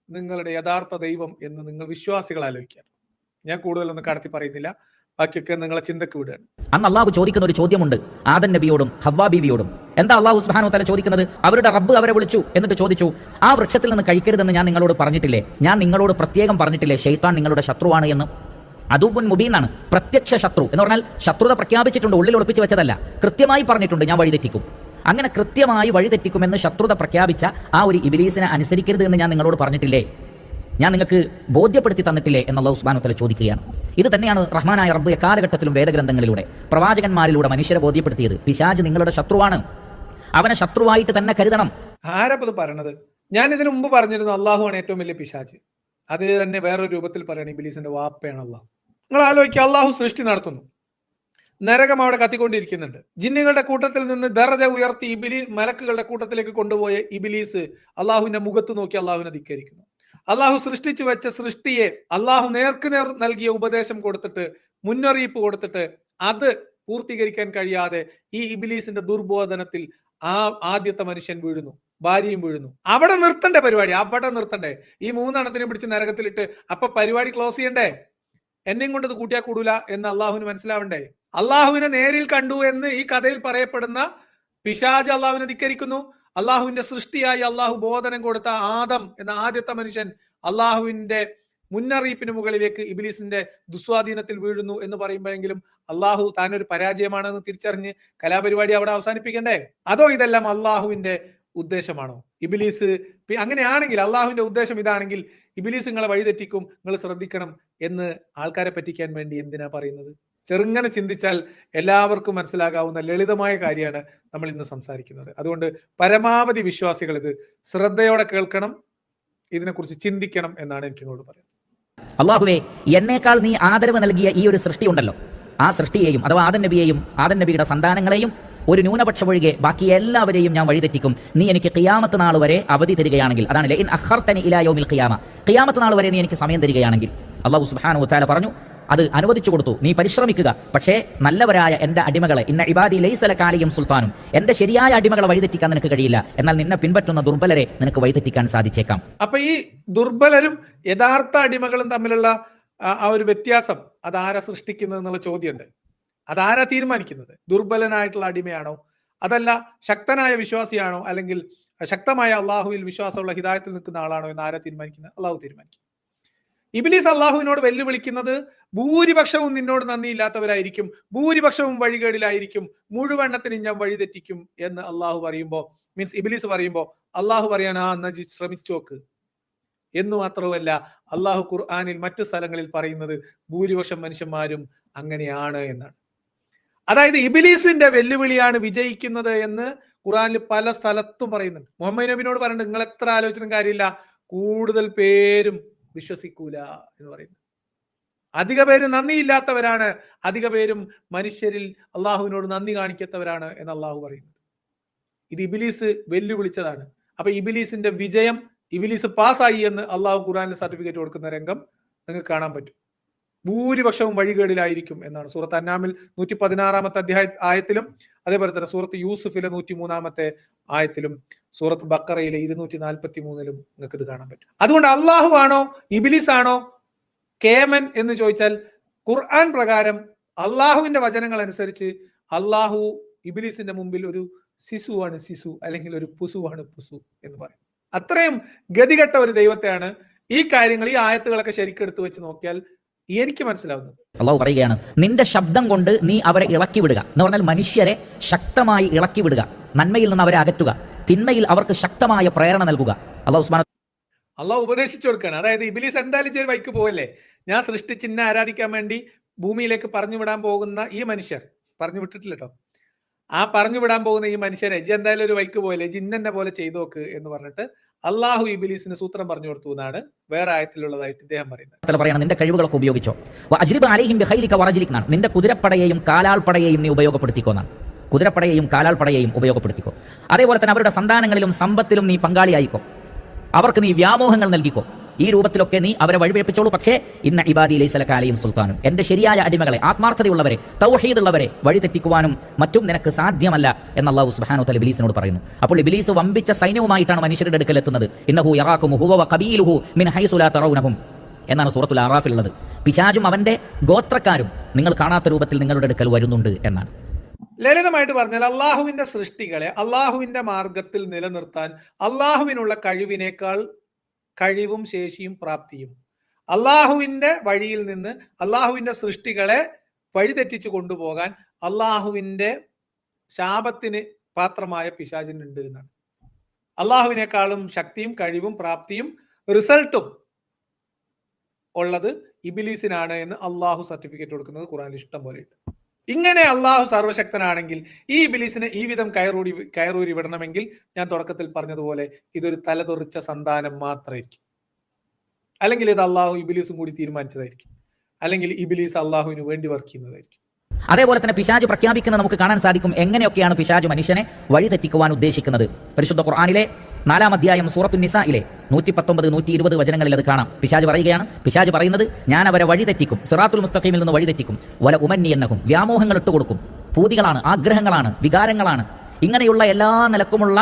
നിങ്ങളുടെ യഥാർത്ഥ ദൈവം എന്ന് നിങ്ങൾ വിശ്വാസികൾ ആലോചിക്കാൻ. ഞാൻ കൂടുതലൊന്നും കടത്തി പറയുന്നില്ല. ബാക്കിയൊക്കെ നിങ്ങളെ ചിന്തക്ക് വിടുകയാണ്. അന്ന് അള്ളാഹു ചോദിക്കുന്ന ഒരു ചോദ്യമുണ്ട് ആദം നബിയോടും ഹവ്വാ ബീവിയോടും. എന്താ അള്ളാഹു സുബ്ഹാനഹു വതആല ചോദിക്കുന്നത്? അവരുടെ റബ്ബ് അവരെ വിളിച്ചു, എന്നിട്ട് ചോദിച്ചു, ആ വൃക്ഷത്തിൽ നിന്ന് കഴിക്കരുതെന്ന് ഞാൻ നിങ്ങളോട് പറഞ്ഞിട്ടില്ലേ? ഞാൻ നിങ്ങളോട് പ്രത്യേകം പറഞ്ഞിട്ടില്ലേ ശൈത്താൻ നിങ്ങളുടെ ശത്രുവാണ് എന്ന്? അദുവ്വുൻ മുബീനാണ്, പ്രത്യക്ഷ ശത്രു എന്ന് പറഞ്ഞാൽ ശത്രുത പ്രഖ്യാപിച്ചിട്ടുണ്ട്, ഉള്ളിൽ ഒളിപ്പിച്ച് വെച്ചതല്ല, കൃത്യമായി പറഞ്ഞിട്ടുണ്ട് ഞാൻ വഴിതെറ്റിക്കും. അങ്ങനെ കൃത്യമായി വഴിതെറ്റിക്കുമെന്ന് ശത്രുത പ്രഖ്യാപിച്ച ആ ഒരു ഇബ്ലീസിനെ അനുസരിക്കരുത് എന്ന് ഞാൻ നിങ്ങളോട് പറഞ്ഞിട്ടില്ലേ? ഞാൻ നിങ്ങൾക്ക് ബോധ്യപ്പെടുത്തി തന്നിട്ടില്ലേ എന്ന് അല്ലാഹു സുബ്ഹാനഹു വതആല ചോദിക്കുകയാണ്. ഇത് തന്നെയാണ് റഹ്മാനായ റബ്ബ് എക്കാലഘട്ടത്തിലും വേദഗ്രന്ഥങ്ങളിലൂടെ പ്രവാചകന്മാരിലൂടെ മനുഷ്യരെ ബോധ്യപ്പെടുത്തിയത്. പിശാച് നിങ്ങളുടെ ശത്രുവാണ്, അവനെ ശത്രുവായിട്ട് തന്നെ കരുതണം. ആരപ്പത് പറയണത്? ഞാൻ ഇതിനു മുമ്പ് പറഞ്ഞിരുന്നു അള്ളാഹുവാണ് ഏറ്റവും വലിയ പിശാച്. അത് തന്നെ വേറൊരു രൂപത്തിൽ പറയണം, ഇബ്ലീസിന്റെ വാപ്പയാണ് അള്ളാഹു. നിങ്ങൾ ആലോചിക്കുക, അള്ളാഹു സൃഷ്ടി നടത്തുന്നു, നരകം അവിടെ കത്തിക്കൊണ്ടിരിക്കുന്നുണ്ട്. ജിന്നുകളുടെ കൂട്ടത്തിൽ നിന്ന് ദർജ ഉയർത്തി മലക്കുകളുടെ കൂട്ടത്തിലേക്ക് കൊണ്ടുപോയ ഇബ്ലീസ് അള്ളാഹുവിന്റെ മുഖത്ത് നോക്കി അള്ളാഹുവിനെ ധിക്കരിക്കുന്നു. അള്ളാഹു സൃഷ്ടിച്ചു വെച്ച സൃഷ്ടിയെ അള്ളാഹു നേർക്കുനേർ നൽകിയ ഉപദേശം കൊടുത്തിട്ട്, മുന്നറിയിപ്പ് കൊടുത്തിട്ട് അത് പൂർത്തീകരിക്കാൻ കഴിയാതെ ഈ ഇബ്ലീസിന്റെ ദുർബോധനത്തിൽ ആ ആദ്യത്തെ മനുഷ്യൻ വീഴുന്നു, ഭാര്യയും വീഴുന്നു. അവിടെ നിർത്തണ്ടേ പരിപാടി? അവിടെ നിർത്തണ്ടേ? ഈ മൂന്നെണ്ണത്തിനെ പിടിച്ച് നരകത്തിലിട്ട് അപ്പൊ പരിപാടി ക്ലോസ് ചെയ്യണ്ടേ? എന്നെയും കൊണ്ട് ഇത് കൂട്ടിയാ കൂടൂല എന്ന് അള്ളാഹുവിന് മനസ്സിലാവണ്ടേ? അള്ളാഹുവിനെ നേരിൽ കണ്ടു എന്ന് ഈ കഥയിൽ പറയപ്പെടുന്ന പിശാച് അള്ളാഹുവിനെ ധിക്കരിക്കുന്നു. അള്ളാഹുവിന്റെ സൃഷ്ടിയായി അള്ളാഹു ബോധനം കൊടുത്ത ആദം എന്ന ആദ്യത്തെ മനുഷ്യൻ അള്ളാഹുവിന്റെ മുന്നറിയിപ്പിന് മുകളിലേക്ക് ഇബ്ലീസിന്റെ ദുസ്വാധീനത്തിൽ വീഴുന്നു എന്ന് പറയുമ്പോഴെങ്കിലും അള്ളാഹു താനൊരു പരാജയമാണെന്ന് തിരിച്ചറിഞ്ഞ് കലാപരിപാടി അവിടെ അവസാനിപ്പിക്കണ്ടേ? അതോ ഇതെല്ലാം അള്ളാഹുവിന്റെ ഉദ്ദേശമാണോ? ഇബ്ലീസ് അങ്ങനെയാണെങ്കിൽ, അള്ളാഹുവിന്റെ ഉദ്ദേശം ഇതാണെങ്കിൽ ഇബ്ലീസ് നിങ്ങളെ വഴിതെറ്റിക്കും, നിങ്ങൾ ശ്രദ്ധിക്കണം എന്ന് ആൾക്കാരെ പറ്റിക്കാൻ വേണ്ടി എന്തിനാ പറയുന്നത്? ചെറുങ്ങനെ ചിന്തിച്ചാൽ എല്ലാവർക്കും മനസ്സിലാകാവുന്ന ലളിതമായ കാര്യമാണ് നമ്മൾ ഇന്ന് സംസാരിക്കുന്നത്. അതുകൊണ്ട് പരമാവധി വിശ്വാസികൾ ഇത് ശ്രദ്ധയോടെ കേൾക്കണം, ഇതിനെക്കുറിച്ച് ചിന്തിക്കണം എന്നാണ് എനിക്ക് നിങ്ങളോട് പറയുന്നത്. അള്ളാഹുവേ, എന്നേക്കാൾ നീ ആദരവ് നൽകിയ ഈ ഒരു സൃഷ്ടി ഉണ്ടല്ലോ, ആ സൃഷ്ടിയെയും അഥവാ ആദം നബിയെയും ആദം നബിയുടെ സന്താനങ്ങളെയും ഒരു ന്യൂനപക്ഷം ഒഴികെ ബാക്കി എല്ലാവരെയും ഞാൻ വഴിതെറ്റിക്കും. നീ എനിക്ക് ഖിയാമത്ത് നാൾ വരെ അവധി തരികയാണെങ്കിൽ, അതാണ് ലഇൻ അഖർതനി ഇലാ യൗമിൽ ഖിയാമ, ഖിയാമത്ത് നാൾ വരെ നീ എനിക്ക് സമയം തരികയാണെങ്കിൽ. അല്ലാഹു സുബ്ഹാനഹു വതആല പറഞ്ഞു, അത് അനുവദിച്ചു കൊടുത്തു, നീ പരിശ്രമിക്കുക. പക്ഷേ നല്ലവരായ എന്റെ അടിമകളെ, ഇന്ന ഇബാദി ലൈസ ലക അലൈഹിം സുൽത്താനും, എന്റെ ശരിയായ അടിമകളെ വഴിതെറ്റിക്കാൻ നിനക്ക് കഴിയില്ല, എന്നാൽ നിന്നെ പിൻപറ്റുന്ന ദുർബലരെ നിനക്ക് വഴിതെറ്റിക്കാൻ സാധിച്ചേക്കാം. അപ്പൊ ഈ ദുർബലരും യഥാർത്ഥ അടിമകളും തമ്മിലുള്ള ആ ഒരു വ്യത്യാസം അതാരാ സൃഷ്ടിക്കുന്നത് എന്നുള്ള ചോദ്യമുണ്ട്. അതാരാ തീരുമാനിക്കുന്നത്? ദുർബലനായിട്ടുള്ള അടിമയാണോ, അതല്ല ശക്തനായ വിശ്വാസിയാണോ, അല്ലെങ്കിൽ ശക്തമായ അള്ളാഹുവിൽ വിശ്വാസമുള്ള ഹിദായത്തിൽ നിൽക്കുന്ന ആളാണോ എന്ന് ആരാ തീരുമാനിക്കുന്നത്? അള്ളാഹു തീരുമാനിക്കും. ഇബ്ലീസ് അള്ളാഹുവിനോട് വെല്ലുവിളിക്കുന്നത് ഭൂരിപക്ഷവും നിന്നോട് നന്ദിയില്ലാത്തവരായിരിക്കും, ഭൂരിപക്ഷവും വഴികേടിലായിരിക്കും, മുഴുവണ്ണത്തിന് ഞാൻ വഴിതെറ്റിക്കും എന്ന് അള്ളാഹു പറയുമ്പോൾ, മീൻസ് ഇബ്ലീസ് പറയുമ്പോൾ അള്ളാഹു പറയാൻ എന്നാ ശ്രമിച്ചു നോക്ക് എന്ന് മാത്രമല്ല, അള്ളാഹു ഖുർആനിൽ മറ്റു സ്ഥലങ്ങളിൽ പറയുന്നത് ഭൂരിപക്ഷം മനുഷ്യന്മാരും അങ്ങനെയാണ് എന്നാണ്. അതായത് ഇബ്ലീസിന്റെ വെല്ലുവിളിയാണ് വിജയിക്കുന്നത് എന്ന് ഖുർആനിൽ പല സ്ഥലത്തും പറയുന്നുണ്ട്. മുഹമ്മദ് നബിനോട് പറയുന്നുണ്ട്, നിങ്ങൾ എത്ര ആലോചിച്ചിട്ടും കാര്യമില്ല, കൂടുതൽ പേരും വിശ്വസിക്കൂല എന്ന് പറയുന്നു. അധിക പേര് നന്ദിയില്ലാത്തവരാണ്, അധിക പേരും മനുഷ്യരിൽ അള്ളാഹുവിനോട് നന്ദി കാണിക്കാത്തവരാണ് എന്ന് അള്ളാഹു പറയുന്നു. ഇത് ഇബ്ലീസ് വെല്ലുവിളിച്ചതാണ്. അപ്പൊ ഇബ്ലീസിന്റെ വിജയം, ഇബ്ലീസ് പാസ്സായി എന്ന് അള്ളാഹു ഖുർആനിൽ സർട്ടിഫിക്കറ്റ് കൊടുക്കുന്ന രംഗം നിങ്ങൾക്ക് കാണാൻ പറ്റും. ഭൂരിപക്ഷവും വഴികേടിലായിരിക്കും എന്നാണ് സൂറത്ത് അന്നാമിൽ 116 ആയത്തിലും, അതേപോലെ തന്നെ സൂറത്ത് യൂസുഫിലെ 103 ആയത്തിലും, സൂറത്ത് ബക്കറയിലെ 243 നിങ്ങൾക്ക് ഇത് കാണാൻ പറ്റും. അതുകൊണ്ട് അള്ളാഹു ആണോ ഇബ്ലീസ് ആണോ കേമൻ എന്ന് ചോദിച്ചാൽ, ഖുർആൻ പ്രകാരം അള്ളാഹുവിന്റെ വചനങ്ങൾ അനുസരിച്ച് അള്ളാഹു ഇബ്ലീസിന്റെ മുമ്പിൽ ഒരു ശിശുവാണ് ശിശു, അല്ലെങ്കിൽ ഒരു പുസുവാണ് പുസു എന്ന് പറയും. അത്രയും ഗതികെട്ട ഒരു ദൈവത്തെയാണ് ഈ കാര്യങ്ങൾ, ഈ ആയത്തുകളൊക്കെ ശരിക്കെടുത്ത് വെച്ച് നോക്കിയാൽ എനിക്ക് മനസ്സിലാവുന്നത്. അള്ളാഹു പറയുകയാണ്, നിന്റെ ശബ്ദം കൊണ്ട് നീ അവരെ ഇളക്കി വിടുക എന്ന് പറഞ്ഞാൽ മനുഷ്യരെ ശക്തമായി ഇളക്കി വിടുക, നന്മയിൽ നിന്ന് അവരെ അകറ്റുക, തിന്മയിൽ അവർക്ക് ശക്തമായ പ്രേരണ നൽകുക. അള്ളാഹു ഉപദേശിച്ചു കൊടുക്കുകയാണ്. അതായത് ഇബ്ലീസ് എന്തായാലും ചെയ്ത് വൈക്ക് പോവല്ലേ, ഞാൻ സൃഷ്ടിച്ചിന്നെ ആരാധിക്കാൻ വേണ്ടി ഭൂമിയിലേക്ക് പറഞ്ഞു വിടാൻ പോകുന്ന ഈ മനുഷ്യർ, പറഞ്ഞു വിട്ടിട്ടില്ല കേട്ടോ, ആ പറഞ്ഞു വിടാൻ പോകുന്ന ഈ മനുഷ്യരെ ഇജ്ജ് എന്തായാലും ഒരു വൈക്ക് പോയല്ലേ, ജിന്നെ പോലെ ചെയ്തു നോക്ക് എന്ന് പറഞ്ഞിട്ട് അള്ളാഹു ഇബ്ലീസിന് സൂത്രം പറഞ്ഞു കൊടുത്തു എന്നാണ് വേറെ ആയത്തിലുള്ളതായിട്ട് ഇദ്ദേഹം പറയുന്നത്. നിന്റെ കഴിവുകളൊക്കെ ഉപയോഗിച്ചോ, നിന്റെ കുതിരപ്പടയെയും കാലാൾപ്പടയെയും നീ ഉപയോഗപ്പെടുത്തിക്കോന്നാണ്. കുതിരപ്പടയെയും കാലാൾപ്പടയെയും ഉപയോഗപ്പെടുത്തിക്കോ. അതേപോലെ തന്നെ അവരുടെ സന്താനങ്ങളിലും സമ്പത്തിലും നീ പങ്കാളിയായിക്കോ, അവർക്ക് നീ വ്യാമോഹങ്ങൾ നൽകിക്കോ. ഈ രൂപത്തിലൊക്കെ നീ അവരെ വഴിപിഴപ്പിച്ചോളൂ. പക്ഷേ ഇന്ന ഇബാദി ലൈസ ലക അലൈഹിം സുൽത്താനും, എന്റെ ശരിയായ അടിമകളെ, ആത്മാർത്ഥതയുള്ളവരെ, തൗഹീദുള്ളവരെ വഴിതെറ്റിക്കുവാനും മറ്റും നിനക്ക് സാധ്യമല്ല എന്ന് അല്ലാഹു സുബ്ഹാനഹു വതആല ഇബ്ലീസിനോട് പറയുന്നു. അപ്പോൾ ഇബ്ലീസ് വമ്പിച്ച സൈന്യവുമായിട്ടാണ് മനുഷ്യരുടെ അടുക്കൽ എത്തുന്നത്. ഇന്നഹു യറാകും ഹുവ വഖബീലുഹു മിൻ ഹൈസു ലാ തറൗനഹും. എന്നാണ് സൂറത്തുൽ അറാഫിലുള്ളത്. പിശാചും അവന്റെ ഗോത്രക്കാരും നിങ്ങൾ കാണാത്ത രൂപത്തിൽ നിങ്ങളുടെ അടുക്കൽ വരുന്നുണ്ട് എന്നാണ്. ലളിതമായിട്ട് പറഞ്ഞാൽ അള്ളാഹുവിന്റെ സൃഷ്ടികളെ അള്ളാഹുവിന്റെ മാർഗത്തിൽ നിലനിർത്താൻ അള്ളാഹുവിനുള്ള കഴിവിനേക്കാൾ കഴിവും ശേഷിയും പ്രാപ്തിയും അള്ളാഹുവിന്റെ വഴിയിൽ നിന്ന് അള്ളാഹുവിന്റെ സൃഷ്ടികളെ വഴിതെറ്റിച്ചു കൊണ്ടുപോകാൻ അള്ളാഹുവിന്റെ ശാപത്തിന് പാത്രമായ പിശാചിനുണ്ട് എന്നാണ്. അള്ളാഹുവിനേക്കാളും ശക്തിയും കഴിവും പ്രാപ്തിയും റിസൾട്ടും ഉള്ളത് ഇബിലീസിനാണ് എന്ന് അള്ളാഹു സർട്ടിഫിക്കറ്റ് കൊടുക്കുന്നത് ഖുർആനിൽ ഇഷ്ടം പോലെ ഉണ്ട്. ഇങ്ങനെ അള്ളാഹു സർവശക്തനാണെങ്കിൽ ഈ ഇബിലീസിനെ ഈ വിധം കയറൂരി വിടണമെങ്കിൽ ഞാൻ തുടക്കത്തിൽ പറഞ്ഞതുപോലെ ഇതൊരു തലതൊറിച്ച സന്താനം മാത്രമായിരിക്കും. അല്ലെങ്കിൽ ഇത് അള്ളാഹു ഇബിലീസും കൂടി തീരുമാനിച്ചതായിരിക്കും. അല്ലെങ്കിൽ ഇബിലീസ് അള്ളാഹുവിന് വേണ്ടി വർക്ക് ചെയ്യുന്നതായിരിക്കും. അതേപോലെ തന്നെ പിശാച് പ്രഖ്യാപിക്കുന്നത് നമുക്ക് കാണാൻ സാധിക്കും എങ്ങനെയൊക്കെയാണ് പിശാച് മനുഷ്യനെ വഴിതെറ്റിക്കുവാൻ ഉദ്ദേശിക്കുന്നത്. പരിശുദ്ധ ഖുർആനിലെ 4-ാം അധ്യായം സൂറത്തുൻ നിസായിലെ 119, 120 വചനങ്ങളിൽ അത് കാണാം. പിശാച് പറയുകയാണ്, പിശാച് പറയുന്നത് ഞാൻ അവരെ വഴിതെറ്റിക്കും, സിറാത്തുൽ മുസ്തഖീമിൽ നിന്ന് വഴിതെറ്റിക്കും, വല ഉമന്നിയന്നഹും, വ്യാമോഹങ്ങൾ ഇട്ടുകൊടുക്കും. പൂതികളാണ്, ആഗ്രഹങ്ങളാണ്, വികാരങ്ങളാണ്. ഇങ്ങനെയുള്ള എല്ലാ നിലക്കുമുള്ള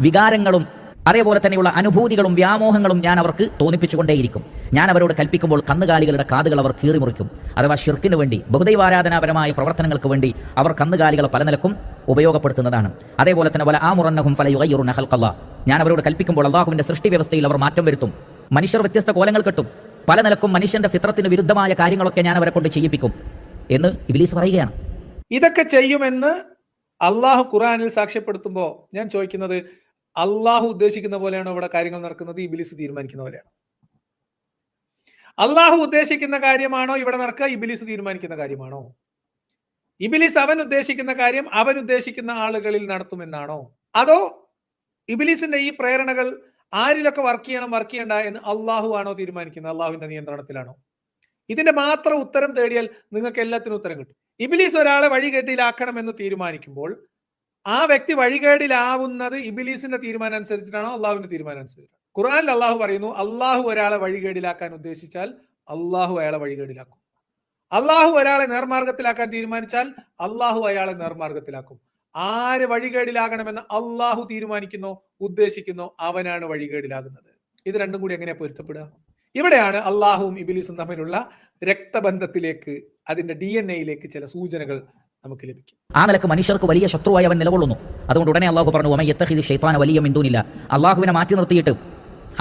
വികാരങ്ങളും അതേപോലെ തന്നെയുള്ള അനുഭൂതികളും വ്യാമോഹങ്ങളും ഞാൻ അവർക്ക് തോന്നിപ്പിച്ചുകൊണ്ടേയിരിക്കും. ഞാൻ അവരോട് കൽപ്പിക്കുമ്പോൾ കന്നുകാലികളുടെ കാതുകൾ അവർ കീറിമുറിക്കും. അഥവാ ഷിർക്കിന് വേണ്ടി, ബഹുദൈവാരാധനാപരമായ പ്രവർത്തനങ്ങൾക്ക് വേണ്ടി അവർ കന്നുകാലികളെ പല നിലക്കും ഉപയോഗപ്പെടുത്തുന്നതാണ്. അതേപോലെ തന്നെ വല ആമുറന്നഹും ഫലയുഗയ്യിറുന ഖൽഖല്ലാഹ്, ഞാൻ അവരോട് കൽപ്പിക്കുമ്പോൾ അള്ളാഹുവിന്റെ സൃഷ്ടി വ്യവസ്ഥയിൽ അവർ മാറ്റം വരുത്തും. മനുഷ്യർ വ്യത്യസ്ത കോലങ്ങൾ കെട്ടും. പല നിലക്കും മനുഷ്യന്റെ ഫിത്രത്തിന് വിരുദ്ധമായ കാര്യങ്ങളൊക്കെ ഞാൻ അവരെ കൊണ്ട് ചെയ്യിപ്പിക്കും എന്ന് ഇബ്ലീസ് പറയുകയാണ്. ഇതൊക്കെ ചെയ്യുമെന്ന് അള്ളാഹു ഖുർആനിൽ സാക്ഷ്യപ്പെടുത്തുമ്പോൾ ഞാൻ ചോദിക്കുന്നത്, അള്ളാഹു ഉദ്ദേശിക്കുന്ന പോലെയാണോ ഇവിടെ കാര്യങ്ങൾ നടക്കുന്നത്? ഇബിലീസ് തീരുമാനിക്കുന്ന പോലെയാണ്? അള്ളാഹു ഉദ്ദേശിക്കുന്ന കാര്യമാണോ ഇവിടെ നടക്കുക? ഇബിലീസ് തീരുമാനിക്കുന്ന കാര്യമാണോ? ഇബിലീസ് അവൻ ഉദ്ദേശിക്കുന്ന കാര്യം അവൻ ഉദ്ദേശിക്കുന്ന ആളുകളിൽ നടത്തുമെന്നാണോ? അതോ ഇബിലീസിന്റെ ഈ പ്രേരണകൾ ആരിലൊക്കെ വർക്ക് ചെയ്യണം, വർക്ക് ചെയ്യണ്ട എന്ന് അള്ളാഹു ആണോ തീരുമാനിക്കുന്നത്? അള്ളാഹുവിന്റെ നിയന്ത്രണത്തിലാണോ? ഇതിന്റെ മാത്രം ഉത്തരം തേടിയാൽ നിങ്ങൾക്ക് എല്ലാത്തിനും ഉത്തരം കിട്ടും. ഇബിലീസ് ഒരാളെ വഴികേട്ടിലാക്കണം എന്ന് തീരുമാനിക്കുമ്പോൾ ആ വ്യക്തി വഴികേടിലാവുന്നത് ഇബിലീസിന്റെ തീരുമാനം അനുസരിച്ചിട്ടാണോ അള്ളാഹുവിന്റെ തീരുമാനം അനുസരിച്ചിട്ടാണോ? ഖുർആനിൽ അള്ളാഹു പറയുന്നു, അള്ളാഹു ഒരാളെ വഴികേടിലാക്കാൻ ഉദ്ദേശിച്ചാൽ അള്ളാഹു അയാളെ വഴികേടിലാക്കും. അള്ളാഹു ഒരാളെ നേർമാർഗത്തിലാക്കാൻ തീരുമാനിച്ചാൽ അള്ളാഹു അയാളെ നേർമാർഗത്തിലാക്കും. ആര് വഴികേടിലാകണമെന്ന് അള്ളാഹു തീരുമാനിക്കുന്നോ ഉദ്ദേശിക്കുന്നോ അവനാണ് വഴികേടിലാകുന്നത്. ഇത് രണ്ടും കൂടി എങ്ങനെയാ പൊരുത്തപ്പെടുക? ഇവിടെയാണ് അള്ളാഹുവും ഇബിലീസും തമ്മിലുള്ള രക്തബന്ധത്തിലേക്ക്, അതിന്റെ DNA-യിലേക്ക് ചില സൂചനകൾ നമുക്ക് ലഭിക്കും. ആ നിലക്ക് മനുഷ്യർക്ക് വലിയ ശത്രുവായി അവൻ നിലകൊള്ളുന്നു. അതുകൊണ്ട് ഉടനെ അള്ളാഹു പറഞ്ഞു, വമൻ യത്തഖിദി ശൈത്താന വലിയ്യ മിൻ ദൂനില്ലാ, അള്ളാഹുവിനെ മാറ്റി നിർത്തിയിട്ട്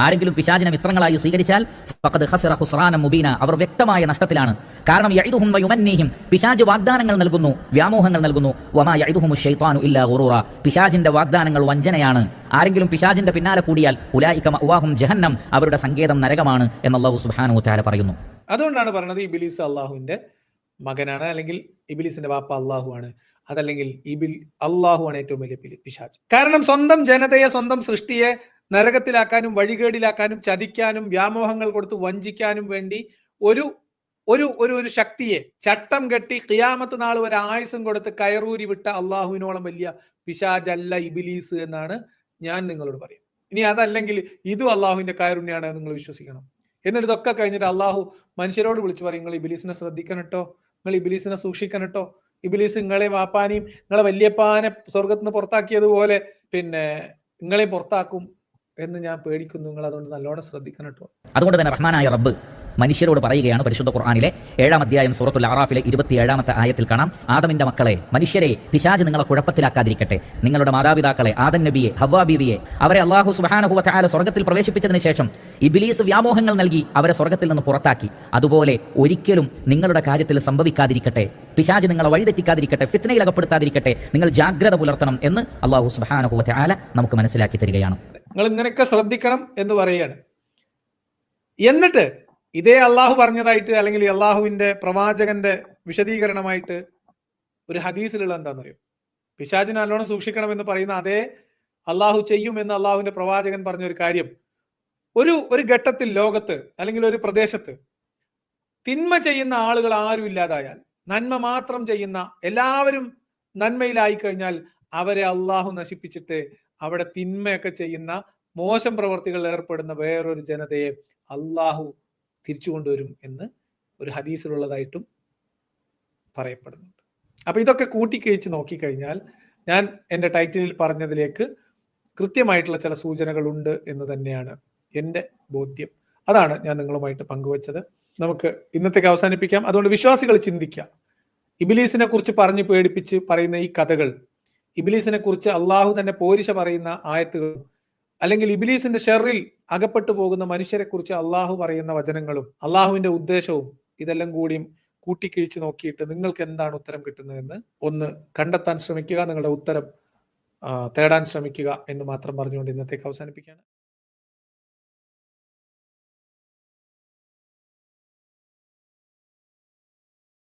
ആരെങ്കിലും പിശാചിനെ മിത്രങ്ങളായി സ്വീകരിച്ചാൽ ഫഖദ് ഖസറ ഖുസ്റാനൻ മുബീന, അവർ വ്യക്തമായ നഷ്ടത്തിലാണ്. കാരണം യഇദുഹും വയുമന്നീഹിം, പിശാച് വാഗ്ദാനങ്ങൾ നൽകുന്നു, വ്യാമോഹങ്ങൾ നൽകുന്നു. വമാ യഇദുഹുമുശ് ശൈത്താനു ഇല്ലാ ഗുറൂറ, പിശാചിന്റെ വാഗ്ദാനങ്ങൾ വഞ്ചനയാണ്. ആരെങ്കിലും പിശാചിന്റെ പിന്നാലെ കൂടിയാൽ ഉലൈക മഅവാഹും ജഹന്നം, അവരുടെ സങ്കേതം നരകമാണ് എന്ന് അല്ലാഹു സുബ്ഹാനഹു വതആല പറയുന്നു. അതുകൊണ്ടാണ് പറയുന്നത് ഇബിലീസ് അള്ളാഹുവിന്റെ മകനാണ്, അല്ലെങ്കിൽ ഇബിലീസിന്റെ വാപ്പ അള്ളാഹു ആണ്, അതല്ലെങ്കിൽ അള്ളാഹു ആണ് ഏറ്റവും വലിയ പിശാച്. കാരണം സ്വന്തം ജനതയെ, സ്വന്തം സൃഷ്ടിയെ നരകത്തിലാക്കാനും വഴികേടിലാക്കാനും ചതിക്കാനും വ്യാമോഹങ്ങൾ കൊടുത്ത് വഞ്ചിക്കാനും വേണ്ടി ഒരു ഒരു ഒരു ശക്തിയെ ചട്ടം കെട്ടി ഖിയാമത്ത് നാൾ ഒരു ആയുസും കൊടുത്ത് കയറൂരി വിട്ട അള്ളാഹുവിനോളം വലിയ പിശാചല്ല ഇബിലീസ് എന്നാണ് ഞാൻ നിങ്ങളോട് പറയും. ഇനി അതല്ലെങ്കിൽ ഇതും അള്ളാഹുവിന്റെ കാരുണ്യാണ് നിങ്ങൾ വിശ്വസിക്കണം. എന്നിട്ട് ഇതൊക്കെ കഴിഞ്ഞിട്ട് അള്ളാഹു മനുഷ്യരോട് വിളിച്ചു പറയും, നിങ്ങൾ ഇബിലീസിനെ ശ്രദ്ധിക്കണം കേട്ടോ, നിങ്ങൾ ഇബിലീസിനെ സൂക്ഷിക്കണം കേട്ടോ. ഇബിലീസ് നിങ്ങളെ വാപ്പാനെയും നിങ്ങളെ വല്യപ്പാനെ സ്വർഗത്തിൽ നിന്ന് പുറത്താക്കിയതുപോലെ നിങ്ങളെ പുറത്താക്കും എന്ന് ഞാൻ പേടിക്കുന്നു. നിങ്ങൾ അതുകൊണ്ട് നല്ലോണം ശ്രദ്ധിക്കണം കേട്ടോ. അതുകൊണ്ട് തന്നെ റഹ്മാനായ റബ്ബ് മനുഷ്യരോട് പറയുകയാണ്. പരിശുദ്ധ ഖുർആനിലെ 7-ാം അധ്യായം സൂറത്തുൽ അറാഫിലെ 27-ാമത്തെ ആയത്തിൽ കാണാം, ആദമിന്റെ മക്കളെ, മനുഷ്യരെ പിശാച് നിങ്ങളെ കുഴപ്പത്തിലാക്കാതിരിക്കട്ടെ. നിങ്ങളുടെ മാതാപിതാക്കളെ, ആദം നബിയെ, ഹവ്വാ ബീവിയെ, അവരെ അല്ലാഹു സുബ്ഹാനഹു വതആല സ്വർഗ്ഗത്തിൽ പ്രവേശിപ്പിച്ചതിന് ശേഷം ഇബ്ലീസ് വ്യാമോഹങ്ങൾ നൽകി അവരെ സ്വർഗ്ഗത്തിൽ നിന്ന് പുറത്താക്കി. അതുപോലെ ഒരിക്കലും നിങ്ങളുടെ കാര്യത്തിൽ സംഭവിക്കാതിരിക്കട്ടെ, പിശാച് നിങ്ങളെ വഴിതെറ്റിക്കാതിരിക്കട്ടെ, ഫിത്നയിൽ അകപ്പെടുത്താതിരിക്കട്ടെ, നിങ്ങൾ ജാഗ്രത പുലർത്തണം എന്ന് അല്ലാഹു സുബ്ഹാനഹു വതആല നമുക്ക് മനസ്സിലാക്കി തരികയാണ്. നിങ്ങൾ ഇങ്ങനെയൊക്കെ ശ്രദ്ധിക്കണം എന്ന് പറയുകയാണ്. എന്നിട്ട് ഇതേ അള്ളാഹു പറഞ്ഞതായിട്ട്, അല്ലെങ്കിൽ അള്ളാഹുവിന്റെ പ്രവാചകന്റെ വിശദീകരണമായിട്ട് ഒരു ഹദീസിലുള്ള എന്താണെന്നറിയോ? പിശാചിനെ നല്ലോണം സൂക്ഷിക്കണം എന്ന് പറയുന്ന അതേ അള്ളാഹു ചെയ്യുമെന്ന് അള്ളാഹുവിന്റെ പ്രവാചകൻ പറഞ്ഞ ഒരു കാര്യം, ഒരു ഘട്ടത്തിൽ ലോകത്ത് അല്ലെങ്കിൽ ഒരു പ്രദേശത്ത് തിന്മ ചെയ്യുന്ന ആളുകൾ ആരും ഇല്ലാതായാൽ, നന്മ മാത്രം ചെയ്യുന്ന എല്ലാവരും നന്മയിലായി കഴിഞ്ഞാൽ അവരെ അള്ളാഹു നശിപ്പിച്ചിട്ട് അവിടെ തിന്മയൊക്കെ ചെയ്യുന്ന മോശം പ്രവർത്തികളിൽ ഏർപ്പെടുന്ന വേറൊരു ജനതയെ അള്ളാഹു തിരിച്ചു കൊണ്ടുവരും എന്ന് ഒരു ഹദീസിലുള്ളതായിട്ടും പറയപ്പെടുന്നുണ്ട്. അപ്പൊ ഇതൊക്കെ കൂട്ടിക്കഴിച്ച് നോക്കിക്കഴിഞ്ഞാൽ ഞാൻ എൻ്റെ ടൈറ്റിലിൽ പറഞ്ഞതിലേക്ക് കൃത്യമായിട്ടുള്ള ചില സൂചനകളുണ്ട് എന്ന് തന്നെയാണ് എൻ്റെ ബോധ്യം. അതാണ് ഞാൻ നിങ്ങളുമായിട്ട് പങ്കുവച്ചത്. നമുക്ക് ഇന്നത്തേക്ക് അവസാനിപ്പിക്കാം. അതുകൊണ്ട് വിശ്വാസികൾ ചിന്തിക്കുക, ഇബ്ലീസിനെ കുറിച്ച് പറഞ്ഞ് പേടിപ്പിച്ച് പറയുന്ന ഈ കഥകൾ, ഇബ്ലീസിനെ കുറിച്ച് അള്ളാഹു തന്നെ പോരിശ പറയുന്ന ആയത്തുകൾ, അല്ലെങ്കിൽ ഇബ്ലീസിന്റെ ഷെറിൽ അകപ്പെട്ടു പോകുന്ന മനുഷ്യരെ കുറിച്ച് അള്ളാഹു പറയുന്ന വചനങ്ങളും അള്ളാഹുവിന്റെ ഉദ്ദേശവും ഇതെല്ലാം കൂടിയും കൂട്ടിക്കിഴിച്ച് നോക്കിയിട്ട് നിങ്ങൾക്ക് എന്താണ് ഉത്തരം കിട്ടുന്നതെന്ന് ഒന്ന് കണ്ടെത്താൻ ശ്രമിക്കുക, നിങ്ങളുടെ ഉത്തരം തേടാൻ ശ്രമിക്കുക എന്ന് മാത്രം പറഞ്ഞുകൊണ്ട് ഇന്നത്തേക്ക് അവസാനിപ്പിക്കുകയാണ്.